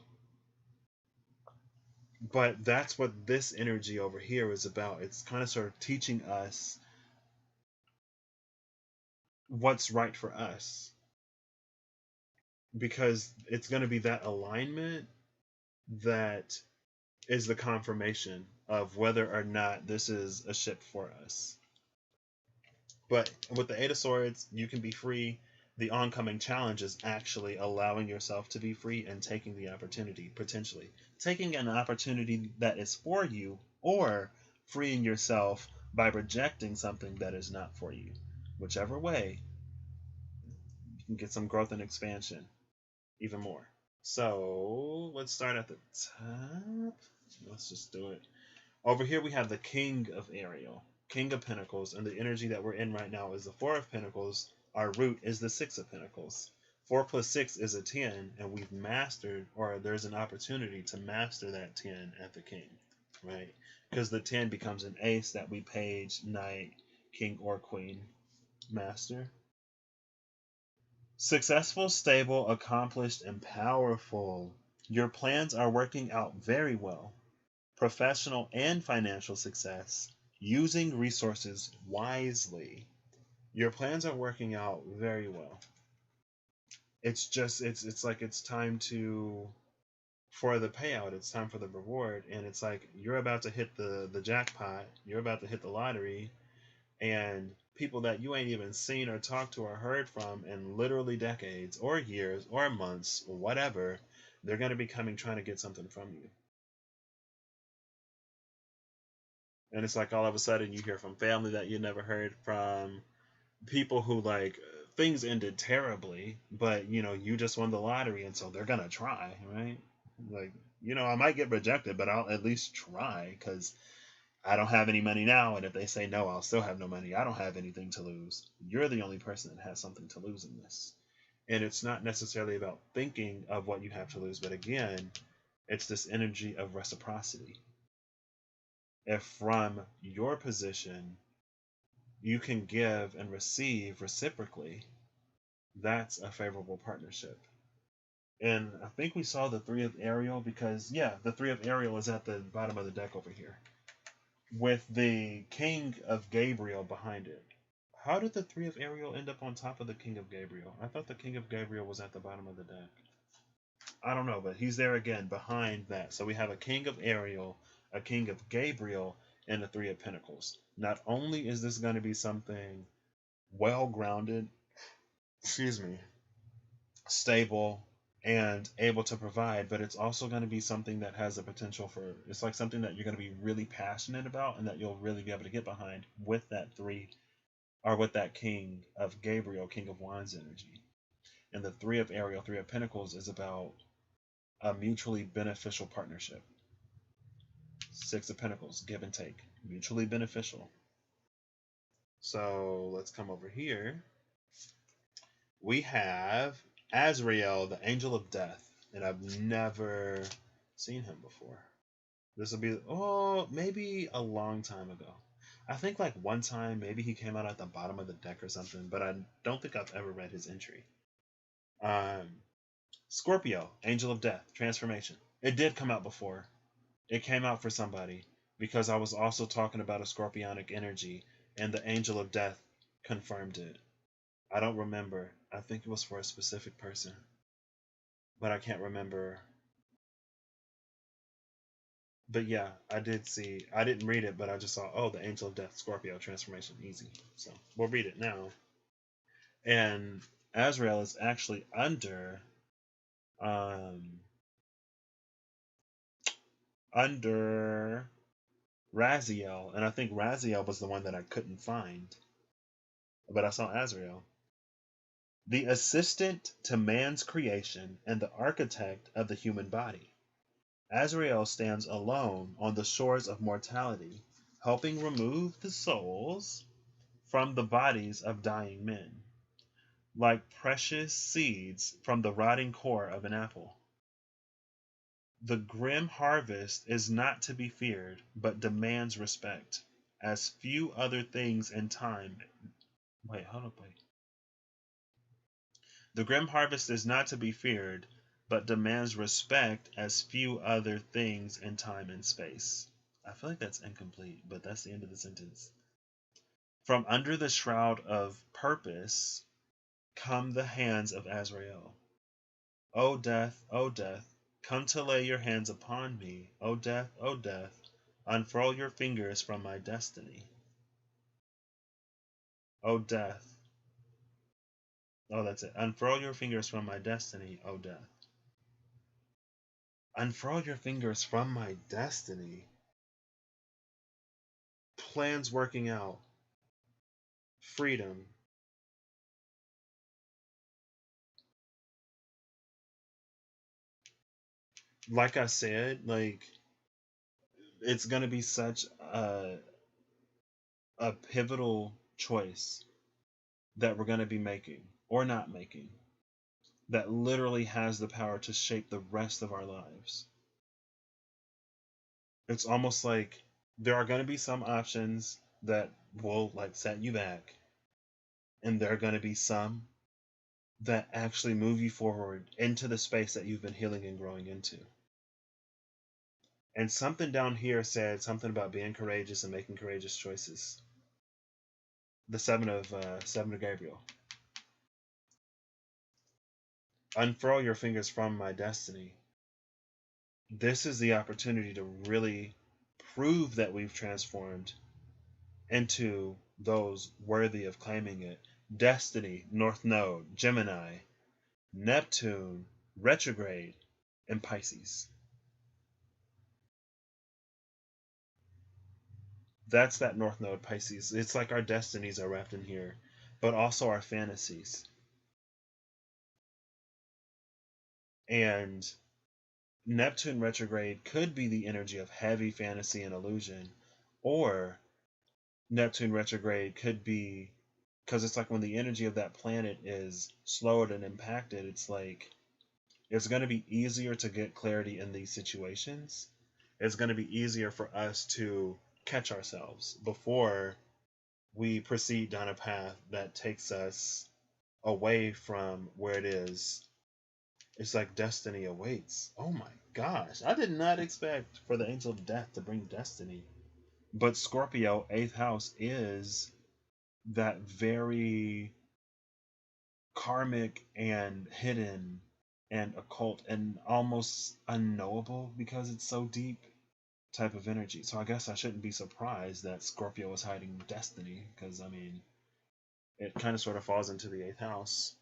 But that's what this energy over here is about. It's kind of sort of teaching us what's right for us, because it's going to be that alignment that is the confirmation of whether or not this is a ship for us. But with the Eight of Swords, you can be free. The oncoming challenge is actually allowing yourself to be free and taking the opportunity, potentially taking an opportunity that is for you, or freeing yourself by rejecting something that is not for you. Whichever way, you can get some growth and expansion even more. So let's start at the top. Let's just do it. Over here we have the King of Ariel, King of Pentacles, and the energy that we're in right now is the Four of Pentacles. Our root is the Six of Pentacles. 4 plus 6 is a 10, and we've mastered, or there's an opportunity to master that 10 at the King, right? Because the 10 becomes an ace that we page, knight, king, or queen master. Successful, stable, accomplished, and powerful. Your plans are working out very well. Professional and financial success. Using resources wisely. Your plans are working out very well. It's just it's like it's time for the payout. It's time for the reward, and it's like you're about to hit the jackpot. You're about to hit the lottery, and people that you ain't even seen or talked to or heard from in literally decades or years or months or whatever, they're going to be coming trying to get something from you. And it's like all of a sudden you hear from family that you never heard from, people who like things ended terribly, but you know, you just won the lottery, and so they're going to try, right? Like, you know, I might get rejected, but I'll at least try because I don't have any money now, and if they say no, I'll still have no money. I don't have anything to lose. You're the only person that has something to lose in this. And it's not necessarily about thinking of what you have to lose, but again, it's this energy of reciprocity. If from your position you can give and receive reciprocally, that's a favorable partnership. And I think we saw the Three of Ariel because, yeah, the Three of Ariel is at the bottom of the deck over here with the King of Gabriel behind it. How did the Three of Ariel end up on top of the King of Gabriel? I thought the King of Gabriel was at the bottom of the deck. I don't know, but he's there again behind that. So we have a King of Ariel, a King of Gabriel, and a Three of Pentacles. Not only is this going to be something well grounded, excuse me, stable, and able to provide, but it's also going to be something that has the potential for, it's like something that you're going to be really passionate about and that you'll really be able to get behind with that three, or with that King of Gabriel, King of Wands energy. And the Three of Ariel, Three of Pentacles is about a mutually beneficial partnership. Six of Pentacles, give and take, mutually beneficial. So let's come over here. We have Azrael, the angel of death, and I've never seen him before. This will be, oh, maybe a long time ago. I think like one time maybe he came out at the bottom of the deck or something, but I don't think I've ever read his entry. Scorpio, angel of death, transformation. It did come out before. It came out for somebody because I was also talking about a scorpionic energy, and the angel of death confirmed it. I don't remember. I think it was for a specific person, but I can't remember. But yeah, I did see. I didn't read it, but I just saw, oh, the angel of death, Scorpio, transformation, easy. So we'll read it now. And Azrael is actually under Raziel, and I think Raziel was the one that I couldn't find, but I saw Azrael. The assistant to man's creation and the architect of the human body. Azrael stands alone on the shores of mortality, helping remove the souls from the bodies of dying men, like precious seeds from the rotting core of an apple. The grim harvest is not to be feared, but demands respect, as few other things in time. Wait, hold up, wait. The grim harvest is not to be feared, but demands respect as few other things in time and space. I feel like that's incomplete, but that's the end of the sentence. From under the shroud of purpose come the hands of Azrael. O death, come to lay your hands upon me. O death, unfurl your fingers from my destiny. O death. Oh, that's it. Unfurl your fingers from my destiny, O death. Unfurl your fingers from my destiny. Plans working out. Freedom. Like I said, like it's gonna be such a pivotal choice that we're gonna be making or not making that literally has the power to shape the rest of our lives. It's almost like there are going to be some options that will like set you back, and there are going to be some that actually move you forward into the space that you've been healing and growing into. And something down here said something about being courageous and making courageous choices. The seven of Gabriel. Unfurl your fingers from my destiny. This is the opportunity to really prove that we've transformed into those worthy of claiming it. Destiny, North Node, Gemini, Neptune, Retrograde, and Pisces. That's that North Node, Pisces. It's like our destinies are wrapped in here, but also our fantasies. And Neptune retrograde could be the energy of heavy fantasy and illusion, or Neptune retrograde could be, because it's like when the energy of that planet is slowed and impacted, it's like it's going to be easier to get clarity in these situations. It's going to be easier for us to catch ourselves before we proceed down a path that takes us away from where it is It's like destiny awaits. Oh my gosh. I did not expect for the angel of death to bring destiny. But Scorpio, 8th house, is that very karmic and hidden and occult and almost unknowable because it's so deep type of energy. So I guess I shouldn't be surprised that Scorpio is hiding destiny because, I mean, it kind of sort of falls into the 8th house.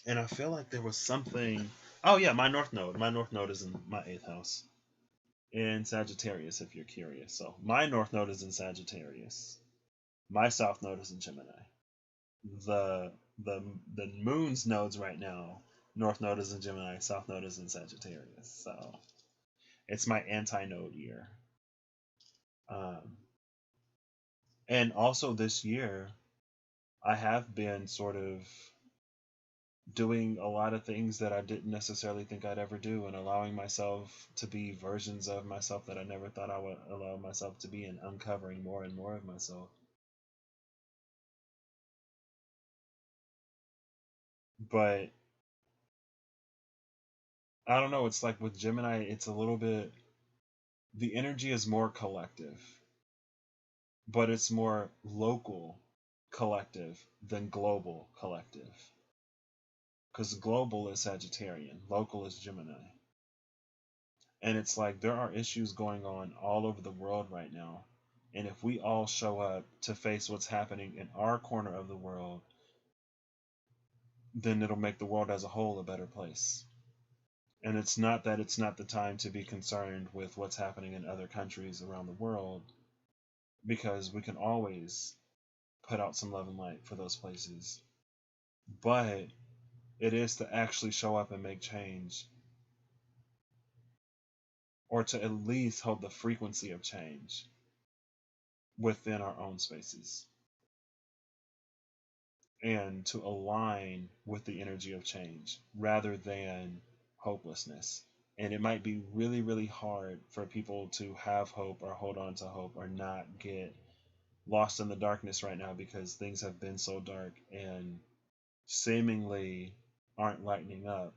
And I feel like there was something. Oh, yeah, my North Node. My North Node is in my 8th house in Sagittarius, if you're curious. So my North Node is in Sagittarius. My South Node is in Gemini. The the the Moon's nodes right now. North Node is in Gemini. South Node is in Sagittarius. So it's my anti-node year. Um, and also this year, I have been sort of doing a lot of things that I didn't necessarily think I'd ever do and allowing myself to be versions of myself that I never thought I would allow myself to be and uncovering more and more of myself. But I don't know, it's like with Gemini, it's a little bit, the energy is more collective, but it's more local collective than global collective. Because global is Sagittarian, local is Gemini. And it's like there are issues going on all over the world right now. And if we all show up to face what's happening in our corner of the world, then it'll make the world as a whole a better place. And it's not that it's not the time to be concerned with what's happening in other countries around the world, because we can always put out some love and light for those places. But it is to actually show up and make change, or to at least hold the frequency of change within our own spaces, and to align with the energy of change rather than hopelessness. And it might be really, really hard for people to have hope or hold on to hope or not get lost in the darkness right now because things have been so dark and seemingly aren't lightening up.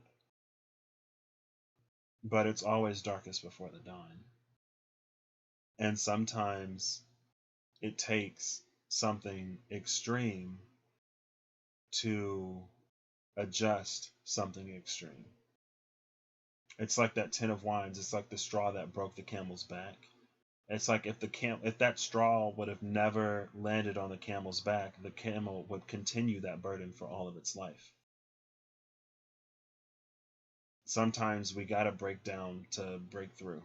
But it's always darkest before the dawn. And sometimes it takes something extreme to adjust something extreme. It's like that tin of wines. It's like the straw that broke the camel's back. It's like if that straw would have never landed on the camel's back, the camel would continue that burden for all of its life. Sometimes we gotta break down to break through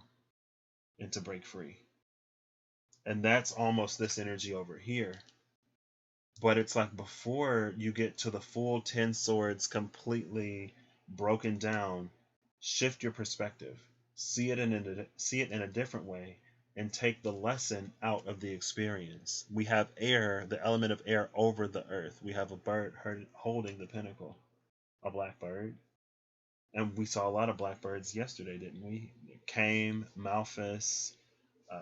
and to break free. And that's almost this energy over here. But it's like before you get to the full 10 swords completely broken down, shift your perspective. See it in a different way and take the lesson out of the experience. We have air, the element of air over the earth. We have a bird holding the pinnacle, a black bird. And we saw a lot of blackbirds yesterday, didn't we? Came, Malthus,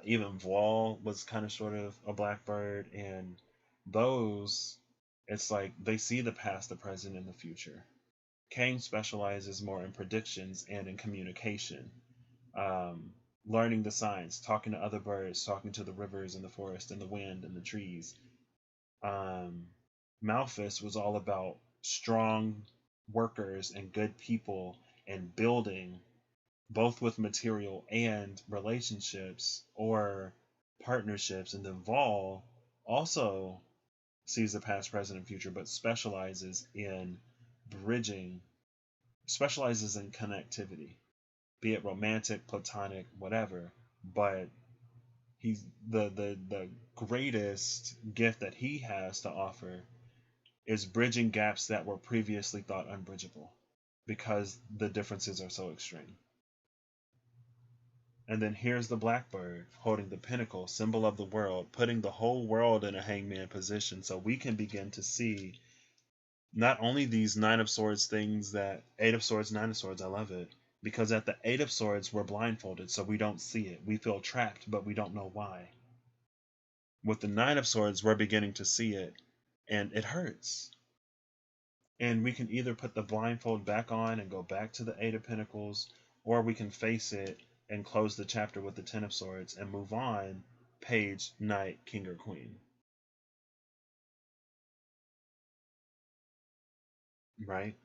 even Voile was kind of sort of a blackbird. And those, it's like they see the past, the present, and the future. Kane specializes more in predictions and in communication, learning the signs, talking to other birds, talking to the rivers and the forest and the wind and the trees. Malthus was all about strong workers and good people and building, both with material and relationships or partnerships. And then Vol also sees the past, present, and future, but specializes in bridging, specializes in connectivity, be it romantic, platonic, whatever. But he's the greatest gift that he has to offer is bridging gaps that were previously thought unbridgeable because the differences are so extreme. And then here's the blackbird holding the pinnacle, symbol of the world, putting the whole world in a hangman position so we can begin to see not only these Nine of Swords things, that Eight of Swords, Nine of Swords, I love it. Because at the Eight of Swords, we're blindfolded, so we don't see it. We feel trapped, but we don't know why. With the Nine of Swords, we're beginning to see it, and it hurts. And we can either put the blindfold back on and go back to the Eight of Pentacles, or we can face it and close the chapter with the Ten of Swords and move on, Page, Knight, King, or Queen. Right?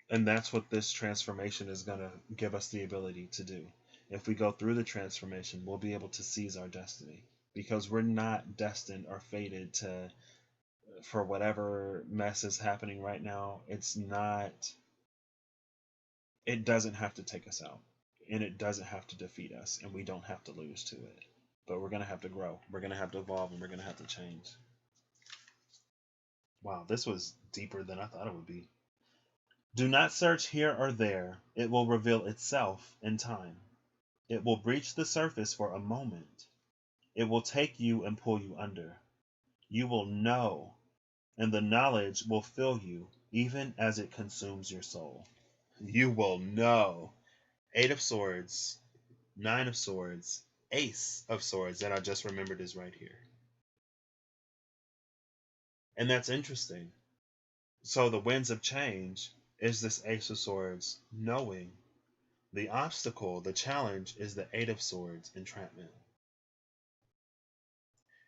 And that's what this transformation is going to give us the ability to do. If we go through the transformation, we'll be able to seize our destiny, because we're not destined or fated to, for whatever mess is happening right now. It's not, it doesn't have to take us out, and it doesn't have to defeat us, and we don't have to lose to it. But we're going to have to grow, we're going to have to evolve, and we're going to have to change. Wow, this was deeper than I thought it would be. Do not search here or there. It will reveal itself in time. It will breach the surface for a moment. It will take you and pull you under. You will know, and the knowledge will fill you, even as it consumes your soul. You will know. Eight of Swords, Nine of Swords, Ace of Swords, that I just remembered is right here. And that's interesting. So the winds of change is this Ace of Swords knowing. The obstacle, the challenge, is the Eight of Swords, entrapment.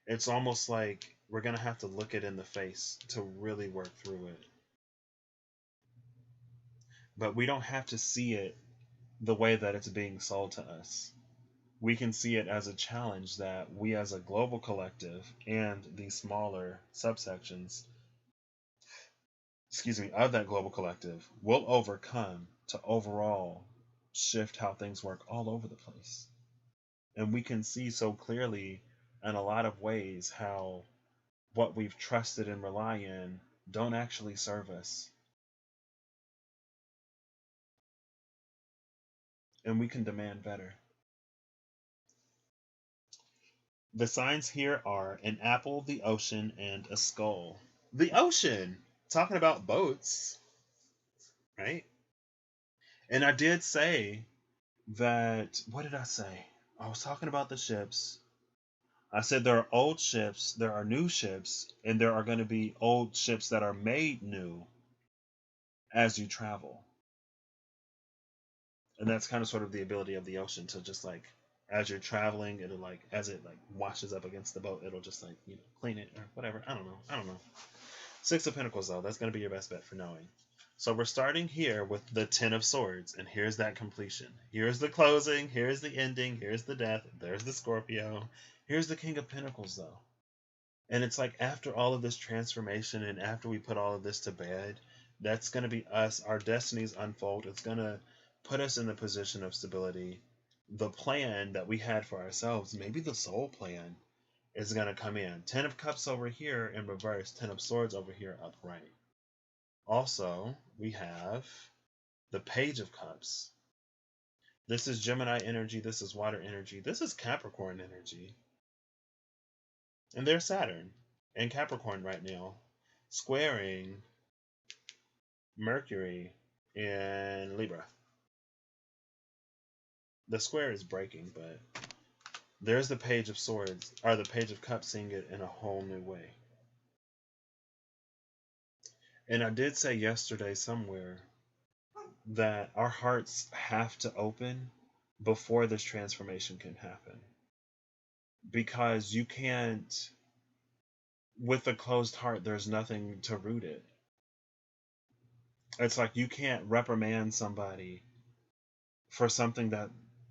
It's almost like we're going to have to look it in the face to really work through it. But we don't have to see it the way that it's being sold to us. We can see it as a challenge that we as a global collective and the smaller subsections, of that global collective will overcome to overall shift how things work all over the place. And we can see so clearly in a lot of ways how what we've trusted and rely in don't actually serve us. And we can demand better. The signs here are an apple, the ocean, and a skull. The ocean! Talking about boats, right? And I did say that, what did I say? I was talking about the ships. I said there are old ships, there are new ships, and there are going to be old ships that are made new as you travel. And that's kind of sort of the ability of the ocean to just like, as you're traveling, it'll like, as it like washes up against the boat, it'll just like, clean it or whatever. I don't know. Six of Pentacles though, that's going to be your best bet for knowing. So we're starting here with the Ten of Swords, and here's that completion. Here's the closing, here's the ending, here's the death, there's the Scorpio. Here's the King of Pentacles though. And it's like after all of this transformation and after we put all of this to bed, that's going to be us. Our destinies unfold. It's going to put us in the position of stability. The plan that we had for ourselves, maybe the soul plan, is going to come in. Ten of Cups over here in reverse, Ten of Swords over here upright. Also, we have the Page of Cups. This is Gemini energy. This is water energy. This is Capricorn energy. And there's Saturn and Capricorn right now, squaring Mercury in Libra. The square is breaking, but there's the Page of Swords, or the Page of Cups, seeing it in a whole new way. And I did say yesterday somewhere that our hearts have to open before this transformation can happen. Because you can't, with a closed heart, there's nothing to root it. It's like you can't reprimand somebody for something that,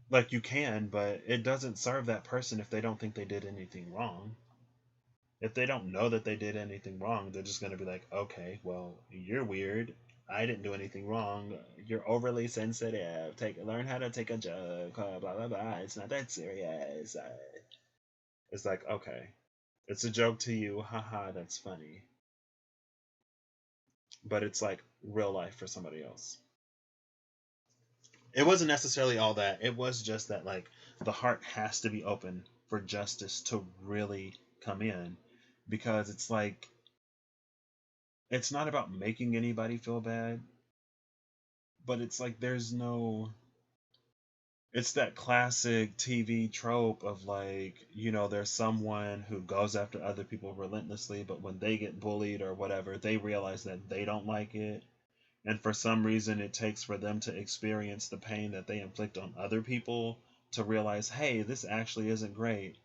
like you can, but it doesn't serve that person if they don't think they did anything wrong. If they don't know that they did anything wrong, they're just going to be like, okay, well, you're weird. I didn't do anything wrong. You're overly sensitive. Learn how to take a joke. Blah, blah, blah. It's not that serious. It's like, okay, it's a joke to you. Haha, that's funny. But it's like real life for somebody else. It wasn't necessarily all that. It was just that, like, the heart has to be open for justice to really come in. Because it's like, it's not about making anybody feel bad. But it's like it's it's that classic TV trope of like, there's someone who goes after other people relentlessly, but when they get bullied or whatever, they realize that they don't like it. And for some reason, it takes for them to experience the pain that they inflict on other people to realize, hey, this actually isn't great.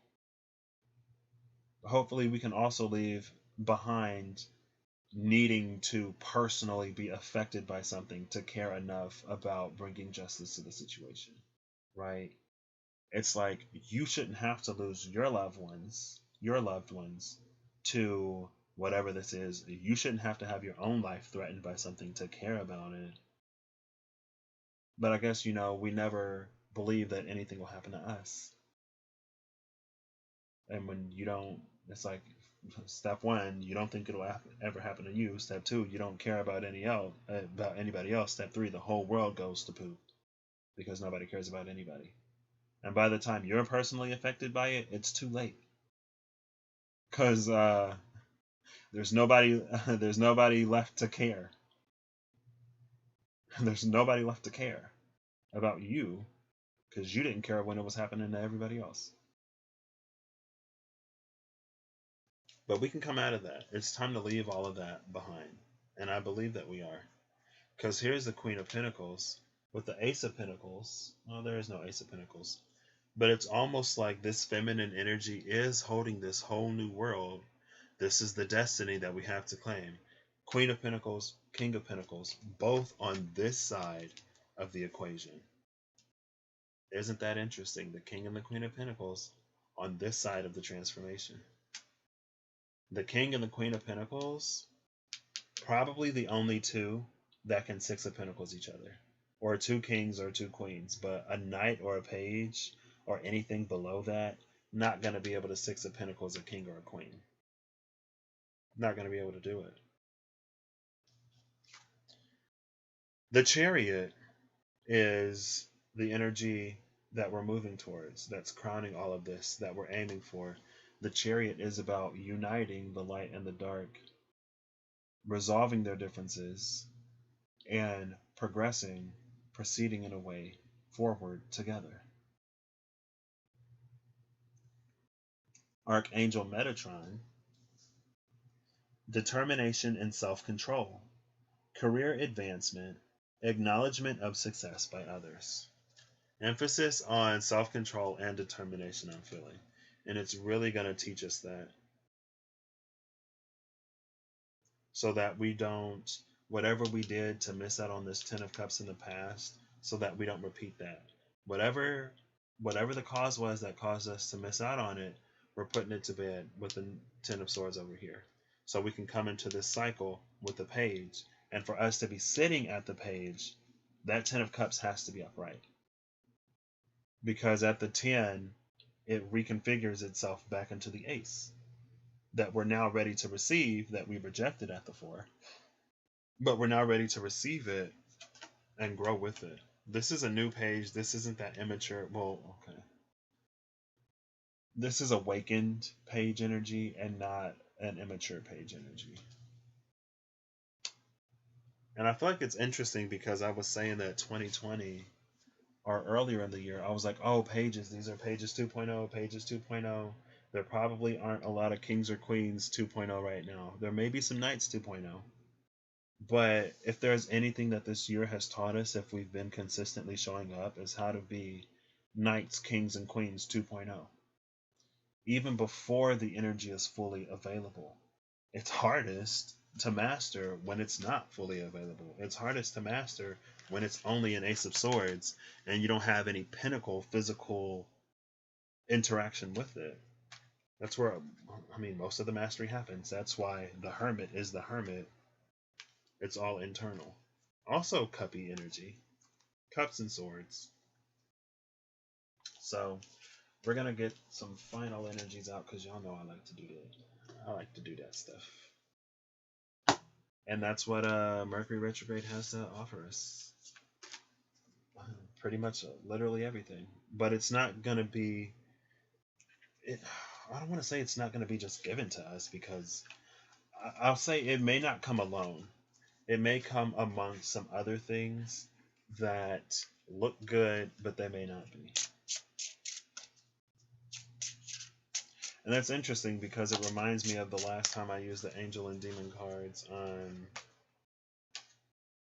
Hopefully, we can also leave behind needing to personally be affected by something to care enough about bringing justice to the situation, right? It's like you shouldn't have to lose your loved ones to whatever this is. You shouldn't have to have your own life threatened by something to care about it. But I guess, we never believe that anything will happen to us. And when you don't, it's like step one, you don't think it'll ever happen to you. Step two, you don't care about anybody else. Step three, the whole world goes to poop because nobody cares about anybody. And by the time you're personally affected by it, it's too late. Because there's nobody, there's nobody left to care. There's nobody left to care about you because you didn't care when it was happening to everybody else. But we can come out of that. It's time to leave all of that behind. And I believe that we are. Because here's the Queen of Pentacles with the Ace of Pentacles. Well, there is no Ace of Pentacles. But it's almost like this feminine energy is holding this whole new world. This is the destiny that we have to claim. Queen of Pentacles, King of Pentacles, both on this side of the equation. Isn't that interesting? The King and the Queen of Pentacles on this side of the transformation. The King and the Queen of Pentacles, probably the only two that can Six of Pentacles each other. Or two kings or two queens. But a knight or a page or anything below that, not going to be able to Six of Pentacles a king or a queen. Not going to be able to do it. The Chariot is the energy that we're moving towards, that's crowning all of this, that we're aiming for. The Chariot is about uniting the light and the dark, resolving their differences, and proceeding in a way forward together. Archangel Metatron, determination and self-control, career advancement, acknowledgement of success by others. Emphasis on self-control and determination, I'm feeling. And it's really going to teach us that. So that we don't, whatever we did to miss out on this Ten of Cups in the past, so that we don't repeat that. Whatever the cause was that caused us to miss out on it, we're putting it to bed with the Ten of Swords over here. So we can come into this cycle with the Page. And for us to be sitting at the Page, that Ten of Cups has to be upright. Because at the 10, it reconfigures itself back into the Ace that we're now ready to receive, that we rejected at the 4. But we're now ready to receive it and grow with it. This is a new page. This isn't that immature. Well, okay. This is awakened page energy and not an immature page energy. And I feel like it's interesting because I was saying that 2020 or earlier in the year, I was like, oh, pages, these are pages 2.0, pages 2.0. There probably aren't a lot of kings or queens 2.0 right now. There may be some knights 2.0. But if there's anything that this year has taught us, if we've been consistently showing up, is how to be knights, kings, and queens 2.0. Even before the energy is fully available. It's hardest to master when it's not fully available. It's hardest to master when it's only an Ace of Swords and you don't have any pinnacle physical interaction with it. That's where, most of the mastery happens. That's why the Hermit is the Hermit. It's all internal. Also cuppy energy. Cups and swords. So we're going to get some final energies out because y'all know I like to do that. I like to do that stuff. And that's what Mercury Retrograde has to offer us. Pretty much literally everything. But it's not going to be... I don't want to say it's not going to be just given to us, because I'll say it may not come alone. It may come among some other things that look good, but they may not be. And that's interesting because it reminds me of the last time I used the angel and demon cards on...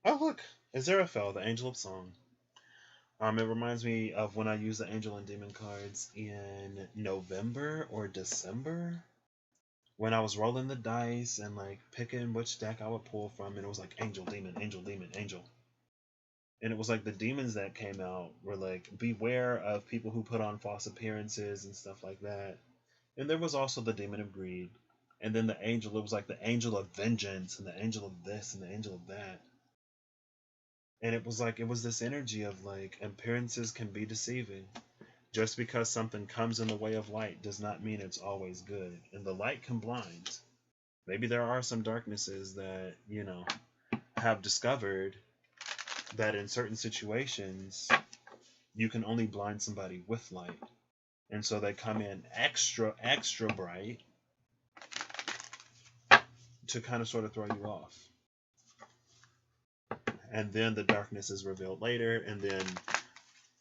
Oh, look! Aziraphale, the angel of song. It reminds me of when I used the angel and demon cards in November or December, when I was rolling the dice and like picking which deck I would pull from, and it was like angel, demon, angel, demon, angel. And it was like the demons that came out were like, beware of people who put on false appearances and stuff like that. And there was also the demon of greed. And then the angel, it was like the angel of vengeance and the angel of this and the angel of that. And it was like, it was this energy of like, appearances can be deceiving. Just because something comes in the way of light does not mean it's always good. And the light can blind. Maybe there are some darknesses that, you know, have discovered that in certain situations, you can only blind somebody with light. And so they come in extra bright to kind of sort of throw you off. And then the darkness is revealed later, and then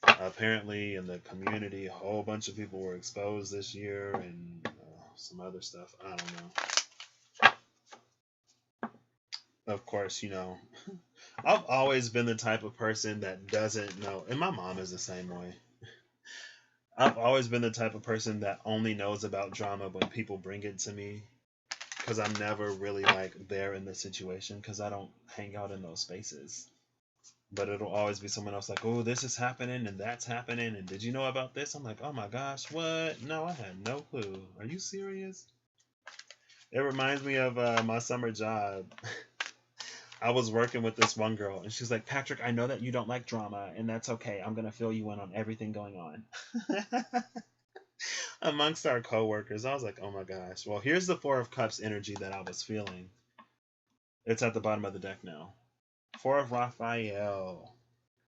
apparently in the community, a whole bunch of people were exposed this year, and some other stuff. I don't know. Of course, you know, I've always been the type of person that doesn't know, and my mom is the same way. I've always been the type of person that only knows about drama when people bring it to me, because I'm never really like there in the situation, because I don't hang out in those spaces. But it'll always be someone else like, oh, this is happening and that's happening, and did you know about this? I'm like, oh my gosh, what? No, I had no clue. Are you serious? It reminds me of my summer job. I was working with this one girl, and she's like, Patrick, I know that you don't like drama, and that's okay. I'm going to fill you in on everything going on. Amongst our coworkers, I was like, oh my gosh. Well, here's the Four of Cups energy that I was feeling. It's at the bottom of the deck now. Four of Raphael.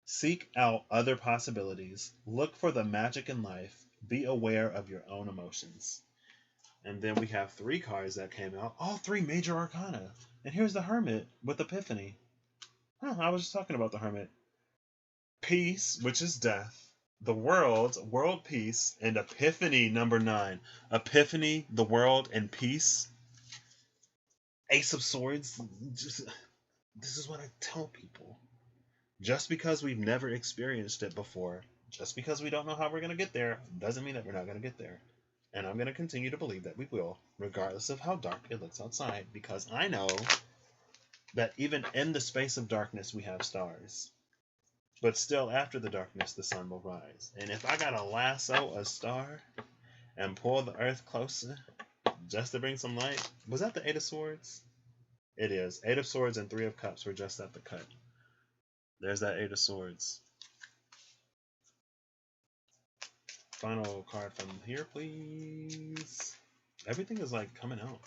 Seek out other possibilities. Look for the magic in life. Be aware of your own emotions. And then we have three cards that came out. All three major arcana. And here's the Hermit with Epiphany. I was just talking about the Hermit. Peace, which is death. The world peace, and Epiphany number 9. Epiphany, the world, and peace. Ace of Swords. This is what I tell people. Just because we've never experienced it before, just because we don't know how we're going to get there, doesn't mean that we're not going to get there. And I'm going to continue to believe that we will, regardless of how dark it looks outside, because I know that even in the space of darkness, we have stars. But still, after the darkness, the sun will rise. And if I got to lasso a star and pull the earth closer just to bring some light, was that the Eight of Swords? It is. Eight of Swords and Three of Cups were just at the cut. There's that Eight of Swords. Final card from here, please. Everything is like coming out.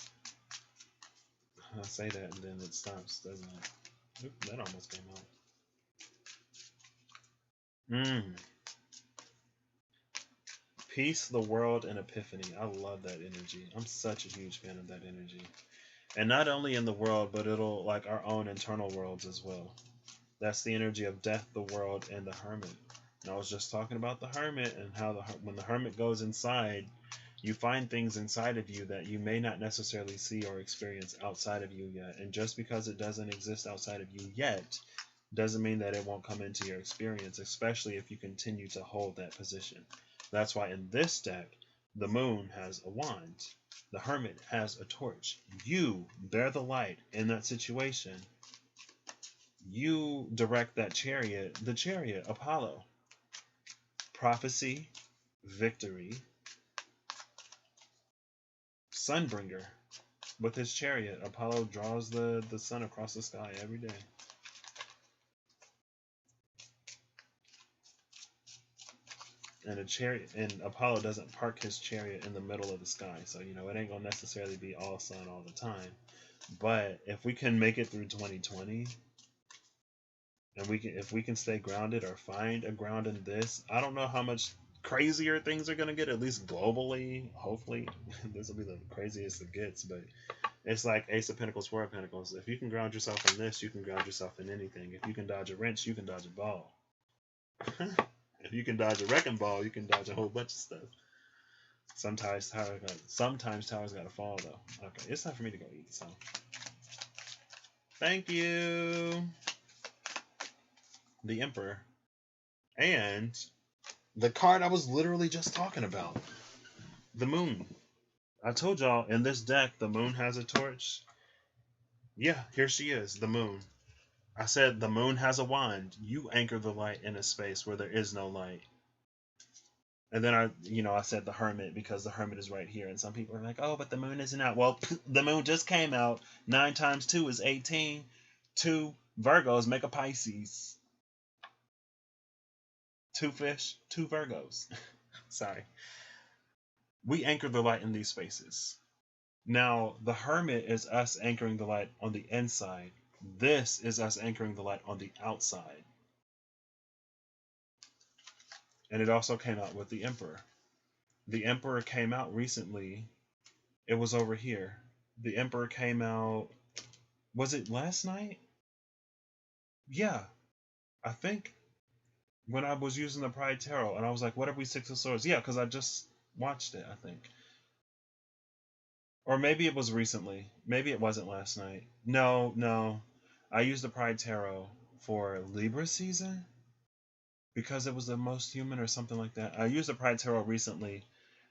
I say that and then it stops, doesn't it? Oop, that almost came out. Peace, the world, and Epiphany. I love that energy. I'm such a huge fan of that energy. And not only in the world, but it'll like our own internal worlds as well. That's the energy of death, the world, and the Hermit. And I was just talking about the Hermit and how when the Hermit goes inside, you find things inside of you that you may not necessarily see or experience outside of you yet. And just because it doesn't exist outside of you yet, doesn't mean that it won't come into your experience, especially if you continue to hold that position. That's why in this deck, the Moon has a wand. The Hermit has a torch. You bear the light in that situation. You direct that chariot, the Chariot, Apollo. Prophecy, victory. Sunbringer. With his chariot, Apollo draws the sun across the sky every day. And a chariot, and Apollo doesn't park his chariot in the middle of the sky, so you know it ain't gonna necessarily be all sun all the time. But if we can make it through 2020, and if we can stay grounded or find a ground in this, I don't know how much crazier things are gonna get. At least globally, hopefully, this will be the craziest it gets. But It's like Ace of Pentacles, Four of Pentacles. If you can ground yourself in this, you can ground yourself in anything. If you can dodge a wrench, you can dodge a ball. If you can dodge a wrecking ball, you can dodge a whole bunch of stuff. Sometimes towers gotta fall though. Okay, it's time for me to go eat. So, thank you, the Emperor, and the card I was literally just talking about, the Moon. I told y'all in this deck the Moon has a torch. Yeah, here she is, the Moon. I said the Moon has a wand. You anchor the light in a space where there is no light. And then I said the Hermit because the Hermit is right here. And some people are like, oh, but the Moon isn't out. Well, the Moon just came out. 9 times 2 is 18. 2 Virgos make a Pisces. 2 fish, 2 Virgos. Sorry. We anchor the light in these spaces. Now, the Hermit is us anchoring the light on the inside. This is us anchoring the light on the outside. And it also came out with the Emperor. The Emperor came out recently. It was over here. The Emperor came out, was it last night? Yeah, I think when I was using the Pride Tarot, and I was like, what are we, Six of Swords? Yeah, because I just watched it, I think. Or maybe it was recently. Maybe it wasn't last night. No. I used the Pride Tarot for Libra season because it was the most human or something like that. I used the Pride Tarot recently.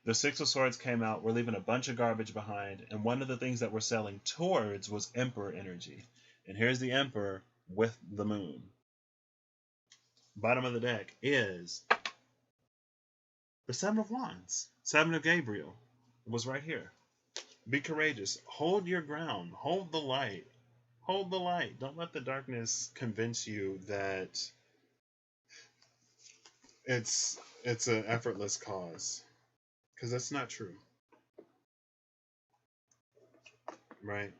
The Six of Swords came out. We're leaving a bunch of garbage behind. And one of the things that we're selling towards was Emperor energy. And here's the Emperor with the Moon. Bottom of the deck is the Seven of Wands. Seven of Gabriel was right here. Be courageous. Hold your ground. Hold the light. Hold the light. Don't let the darkness convince you that it's an effortless cause. Because that's not true. Right?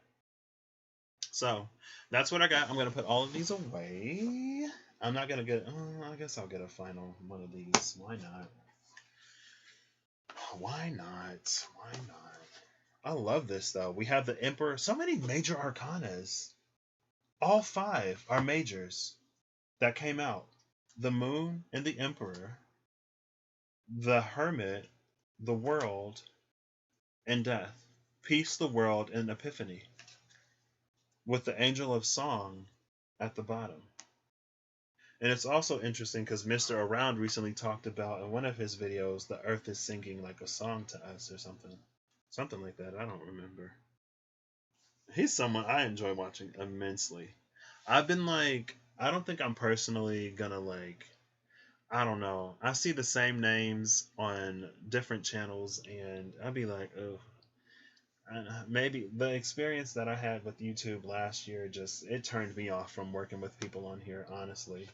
So, that's what I got. I'm going to put all of these away. I'm not going to get... I guess I'll get a final one of these. Why not? Why not? Why not? I love this, though. We have the Emperor. So many major arcanas. All 5 are majors that came out. The Moon and the Emperor, the Hermit, the World, and Death. Peace, the World, and Epiphany. With the Angel of Song at the bottom. And it's also interesting because Mr. Around recently talked about in one of his videos, the Earth is singing like a song to us or something. Something like that. I don't remember. He's someone I enjoy watching immensely. I've been like, I don't think I'm personally gonna like, I don't know. I see the same names on different channels and I'd be like, oh, maybe the experience that I had with YouTube last year it turned me off from working with people on here, honestly.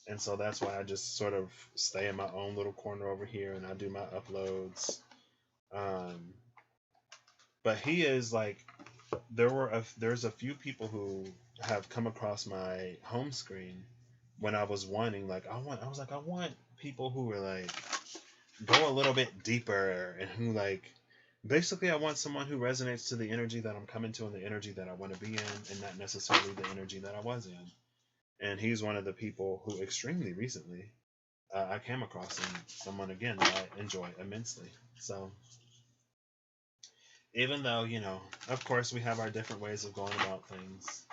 And so that's why I just sort of stay in my own little corner over here and I do my uploads. But he is like, there's a few people who have come across my home screen when I was wanting, like, I want people who are like, go a little bit deeper and who like, basically I want someone who resonates to the energy that I'm coming to and the energy that I want to be in and not necessarily the energy that I was in. And he's one of the people who extremely recently I came across him, someone again that I enjoy immensely. So even though, of course we have our different ways of going about things.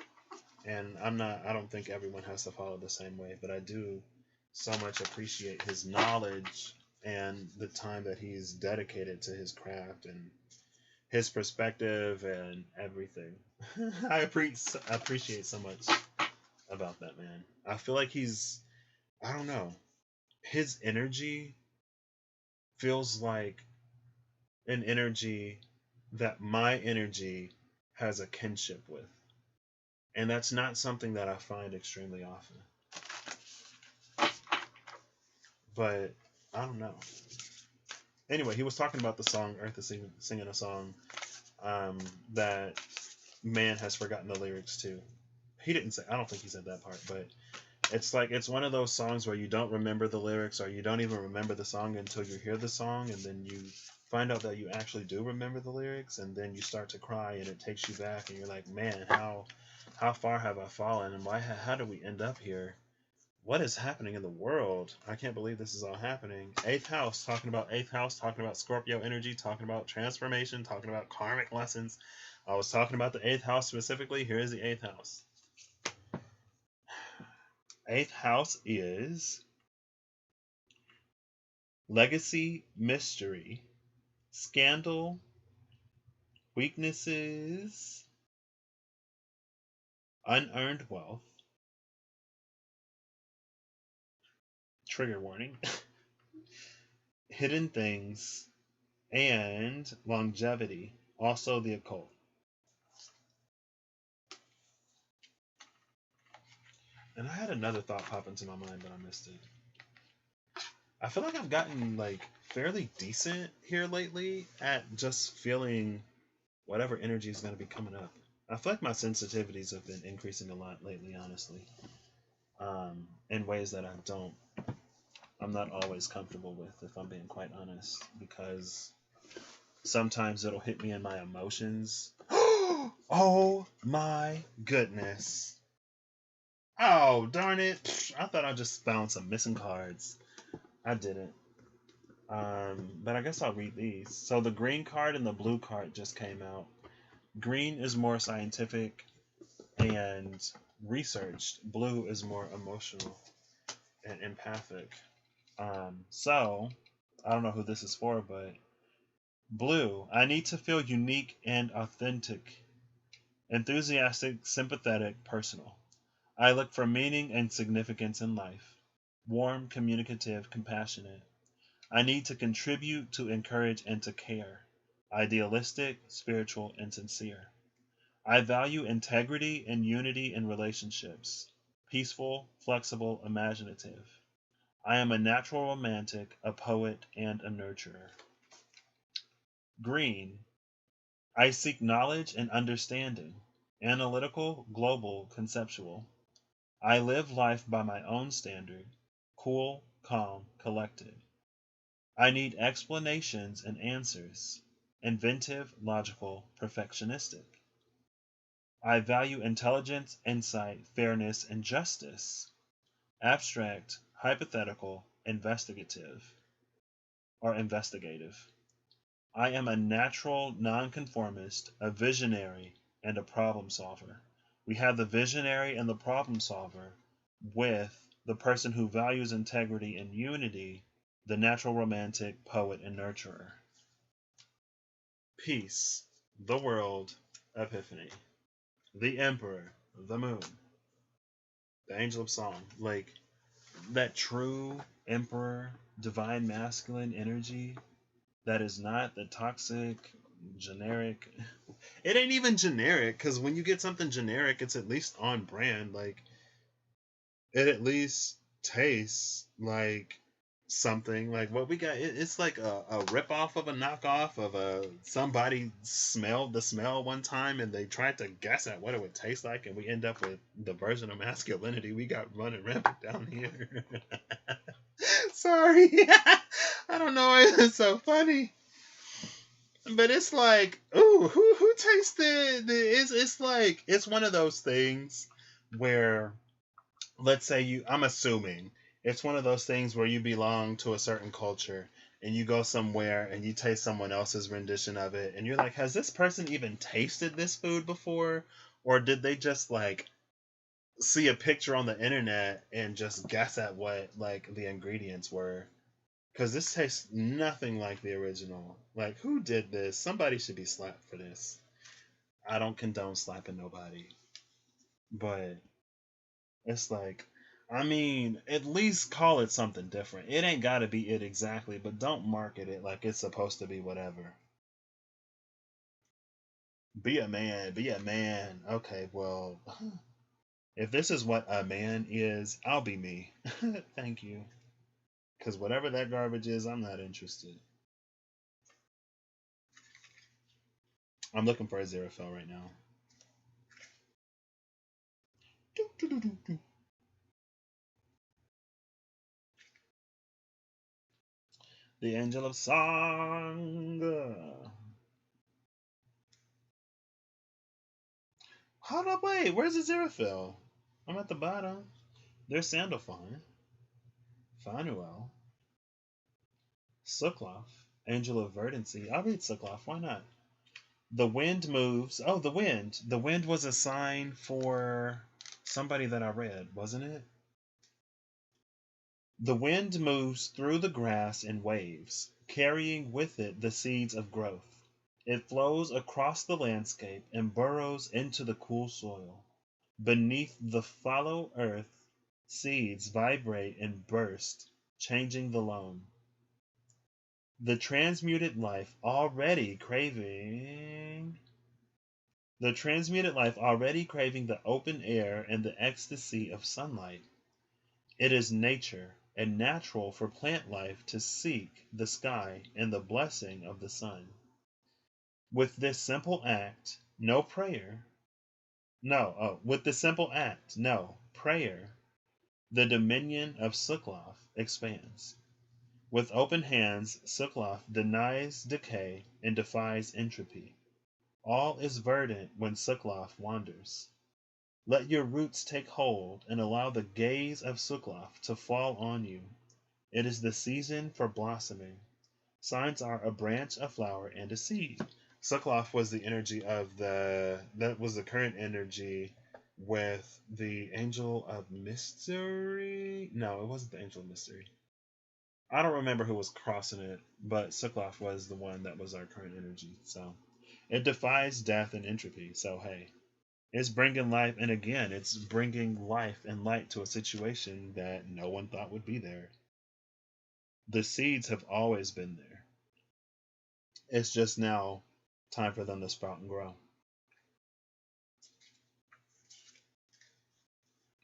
And I don't think everyone has to follow the same way, but I do so much appreciate his knowledge and the time that he's dedicated to his craft and his perspective and everything. I appreciate so much about that man. I feel like I don't know, his energy feels like an energy that my energy has a kinship with. And that's not something that I find extremely often. But I don't know. Anyway, he was talking about the song, Earth is singing a song that man has forgotten the lyrics to. He didn't say, I don't think he said that part, but it's like, it's one of those songs where you don't remember the lyrics or you don't even remember the song until you hear the song and then you find out that you actually do remember the lyrics, and then you start to cry, and it takes you back, and you're like, man, how far have I fallen, and how did we end up here? What is happening in the world? I can't believe this is all happening. Eighth house, eighth house, talking about Scorpio energy, talking about transformation, talking about karmic lessons. I was talking about the eighth house specifically. Here is the eighth house. Eighth house is legacy, mystery, scandal, weaknesses, unearned wealth, trigger warning, hidden things, and longevity, also the occult. And I had another thought pop into my mind, but I missed it. I feel like I've gotten like fairly decent here lately at just feeling whatever energy is going to be coming up. I feel like my sensitivities have been increasing a lot lately, honestly, in ways that I'm not always comfortable with, if I'm being quite honest, because sometimes it'll hit me in my emotions. Oh my goodness. Oh, darn it. I thought I just found some missing cards. I didn't. But I guess I'll read these. So the green card and the blue card just came out. Green is more scientific and researched. Blue is more emotional and empathic. So, I don't know who this is for, but blue, I need to feel unique and authentic, enthusiastic, sympathetic, personal. I look for meaning and significance in life. Warm, communicative, compassionate. I need to contribute, to encourage, and to care. Idealistic, spiritual, and sincere. I value integrity and unity in relationships. Peaceful, flexible, imaginative. I am a natural romantic, a poet, and a nurturer. Green. I seek knowledge and understanding. Analytical, global, conceptual. I live life by my own standard. Cool, calm, collected. I need explanations and answers. Inventive, logical, perfectionistic. I value intelligence, insight, fairness, and justice. Abstract, hypothetical, investigative, or investigative. I am a natural nonconformist, a visionary, and a problem solver. We have the visionary and the problem solver with the person who values integrity and unity, the natural romantic, poet, and nurturer. Peace, the world, epiphany. The emperor, the moon, the angel of song. Like, that true emperor, divine masculine energy that is not the toxic, generic. It ain't even generic, because when you get something generic, it's at least on brand. Like, it at least tastes like something. Like what we got, it's like a rip-off of a knockoff of somebody smelled the smell one time and they tried to guess at what it would taste like, and we end up with the version of masculinity we got running rampant down here. Sorry. I don't know why it's so funny. But it's like, ooh, who tasted it's like, it's one of those things where, let's say I'm assuming it's one of those things where you belong to a certain culture and you go somewhere and you taste someone else's rendition of it and you're like, has this person even tasted this food before? Or did they just like see a picture on the internet and just guess at what like the ingredients were? Because this tastes nothing like the original. Like, who did this? Somebody should be slapped for this. I don't condone slapping nobody. But it's like, I mean, at least call it something different. It ain't got to be it exactly, but don't market it like it's supposed to be whatever. Be a man, be a man. Okay, well, if this is what a man is, I'll be me. Thank you. Because whatever that garbage is, I'm not interested. I'm looking for a Xerophil right now. The angel of song. Hold up, wait. Where's Aziraphale? I'm at the bottom. There's Sandalphon, Phanuel, Sukloth, Angel of Verdancy. I'll read Sukloth. Why not? The wind moves. Oh, the wind. The wind was a sign for somebody that I read, wasn't it? The wind moves through the grass in waves, carrying with it the seeds of growth. It flows across the landscape and burrows into the cool soil. Beneath the fallow earth, seeds vibrate and burst, changing the loam. The transmuted life already craving the open air and the ecstasy of sunlight. It is nature and natural for plant life to seek the sky and the blessing of the sun. With this simple act, no prayer, with the simple act, no prayer, the dominion of Sukloth expands. With open hands, Sukloth denies decay and defies entropy. All is verdant when Sukloth wanders. Let your roots take hold and allow the gaze of Sukloth to fall on you. It is the season for blossoming. Signs are a branch, a flower, and a seed. Sukloth was the energy that was the current energy with the Angel of Mystery. No, it wasn't the Angel of Mystery. I don't remember who was crossing it, but Sukloth was the one that was our current energy. So it defies death and entropy. So hey, it's bringing life, and again, it's bringing life and light to a situation that no one thought would be there. The seeds have always been there. It's just now time for them to sprout and grow.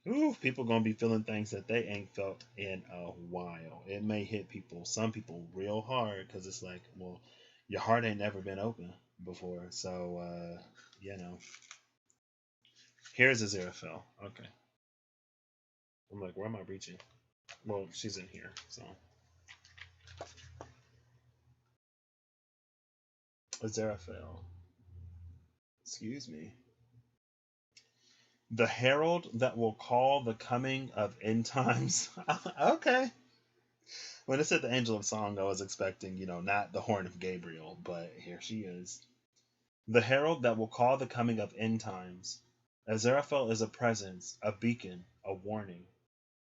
Ooh, people gonna be feeling things that they ain't felt in a while. It may hit some people real hard, because it's like, well, your heart ain't never been open before. So, you know. Here's Aziraphale. Okay. I'm like, where am I reaching? Well, she's in here, so. Aziraphale. Excuse me. The herald that will call the coming of end times. Okay. When it said the angel of song, I was expecting, not the horn of Gabriel, but here she is. The herald that will call the coming of end times. Aziraphale is a presence, a beacon, a warning.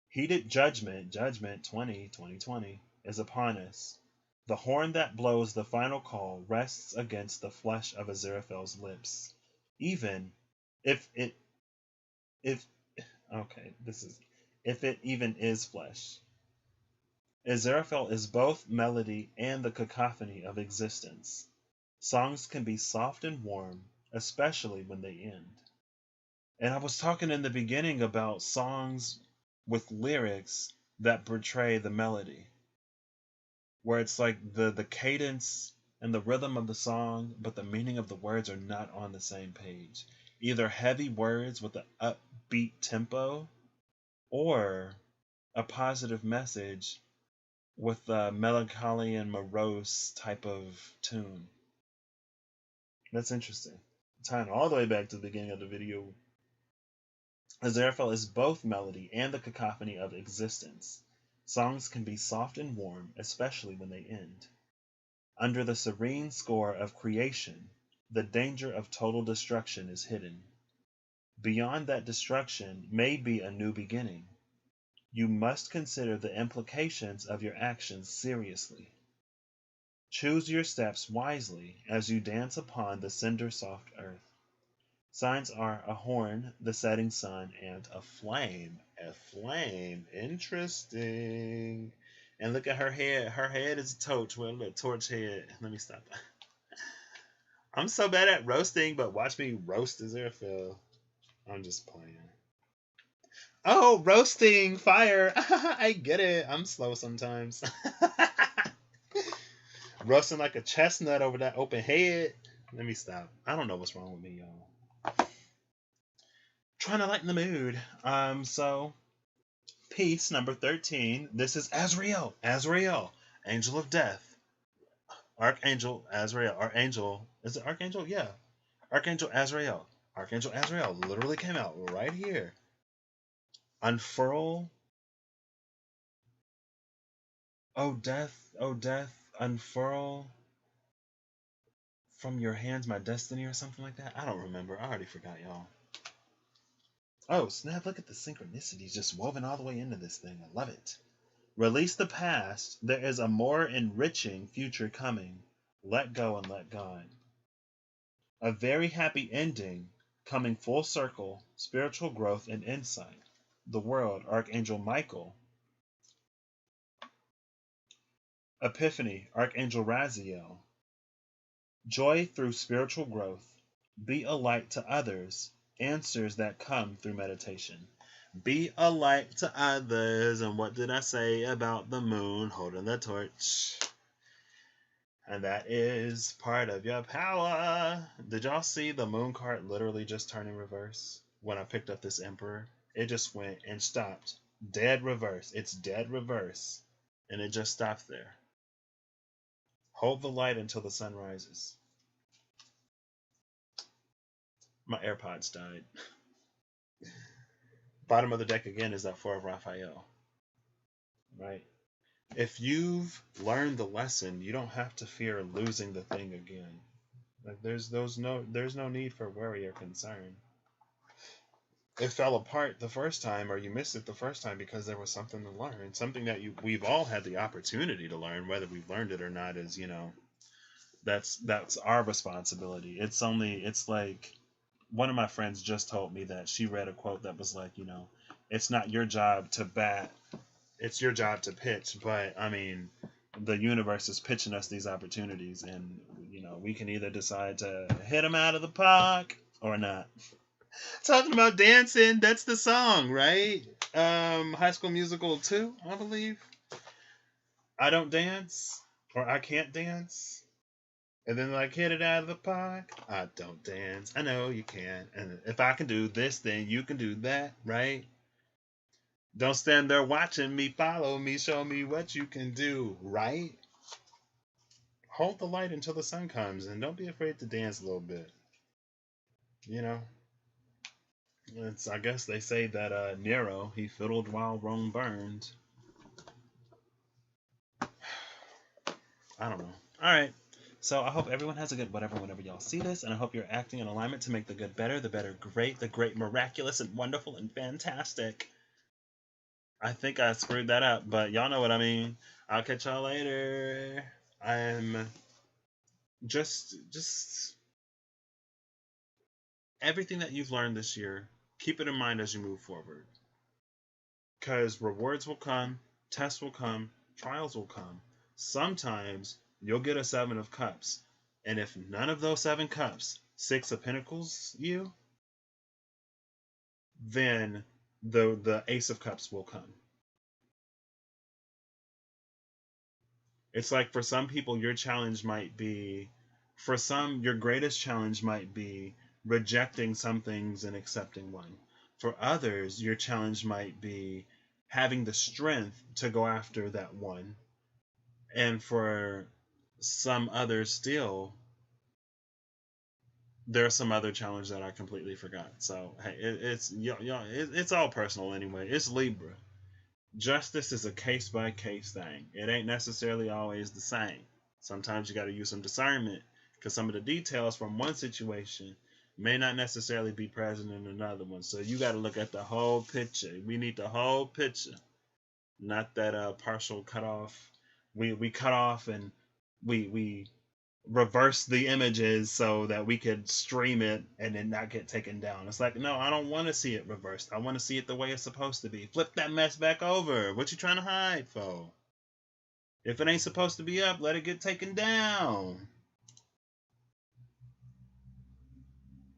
Heated judgment 2020, is upon us. The horn that blows the final call rests against the flesh of Aziraphale's lips. Even if it even is flesh. Aziraphale is both melody and the cacophony of existence. Songs can be soft and warm, especially when they end. And I was talking in the beginning about songs with lyrics that portray the melody, where it's like the cadence and the rhythm of the song, but the meaning of the words are not on the same page. Either heavy words with an upbeat tempo, or a positive message with a melancholy and morose type of tune. That's interesting. Tying all the way back to the beginning of the video, Aziraphale is both melody and the cacophony of existence. Songs can be soft and warm, especially when they end. Under the serene score of creation, the danger of total destruction is hidden. Beyond that destruction may be a new beginning. You must consider the implications of your actions seriously. Choose your steps wisely as you dance upon the cinder-soft earth. Signs are a horn, the setting sun, and a flame. A flame. Interesting. And look at her head. Her head is a torch. Well, look, torch head. Let me stop. I'm so bad at roasting, but watch me roast Aziraphale. I'm just playing. Oh, roasting fire. I get it. I'm slow sometimes. Roasting like a chestnut over that open head. Let me stop. I don't know what's wrong with me, y'all. Trying to lighten the mood. So piece number 13. This is Azrael. Angel of Death, Archangel Azrael, Archangel, is it Archangel? Yeah, Archangel Azrael. Archangel Azrael literally came out right here. Unfurl, oh death, unfurl from your hands my destiny or something like that. I don't remember. I already forgot, y'all. Oh, snap, look at the synchronicities just woven all the way into this thing. I love it. Release the past. There is a more enriching future coming. Let go and let God. A very happy ending coming full circle, spiritual growth and insight. The world, Archangel Michael. Epiphany, Archangel Raziel. Joy through spiritual growth. Be a light to others. Answers that come through meditation. Be a light to others. And what did I say about the moon holding the torch? And that is part of your power. Did y'all see the moon card literally just turn in reverse? When I picked up this emperor, it just went and stopped. Dead reverse. It's dead reverse. And it just stopped there. Hold the light until the sun rises. My AirPods died. Bottom of the deck again is that Four of Raphael. Right? If you've learned the lesson, you don't have to fear losing the thing again. Like there's no need for worry or concern. It fell apart the first time, or you missed it the first time because there was something to learn. Something that we've all had the opportunity to learn, whether we've learned it or not is, that's our responsibility. It's like one of my friends just told me that she read a quote that was like, it's not your job to bat, it's your job to pitch. But I mean, the universe is pitching us these opportunities, and we can either decide to hit them out of the park or not. Talking about dancing, that's the song, right? High School Musical 2, I believe. I don't dance, or I can't dance. And then hit it out of the park. I don't dance. I know you can. And if I can do this, then you can do that, right? Don't stand there watching me. Follow me. Show me what you can do, right? Hold the light until the sun comes, and don't be afraid to dance a little bit. I guess they say that Nero, he fiddled while Rome burned. I don't know. All right. So I hope everyone has a good whenever y'all see this, and I hope you're acting in alignment to make the good better, the better great, the great miraculous and wonderful and fantastic. I think I screwed that up, but y'all know what I mean. I'll catch y'all later. I'm just everything that you've learned this year, keep it in mind as you move forward. Because rewards will come, tests will come, trials will come. Sometimes you'll get a 7 of Cups. And if none of those 7 cups, 6 of Pentacles then the Ace of Cups will come. It's like for some people, your challenge might be, for some, your greatest challenge might be rejecting some things and accepting one. For others, your challenge might be having the strength to go after that one. And for some others still, there's some other challenge that I completely forgot. So hey, it's all personal anyway. It's Libra. Justice is a case by case thing. It ain't necessarily always the same. Sometimes you got to use some discernment because some of the details from one situation may not necessarily be present in another one. So you got to look at the whole picture. We need the whole picture, not that partial cut off. We cut off and we reverse the images so that we could stream it and then not get taken down. It's like, no, I don't want to see it reversed. I want to see it the way it's supposed to be. Flip that mess back over. What you trying to hide for? If it ain't supposed to be up, let it get taken down.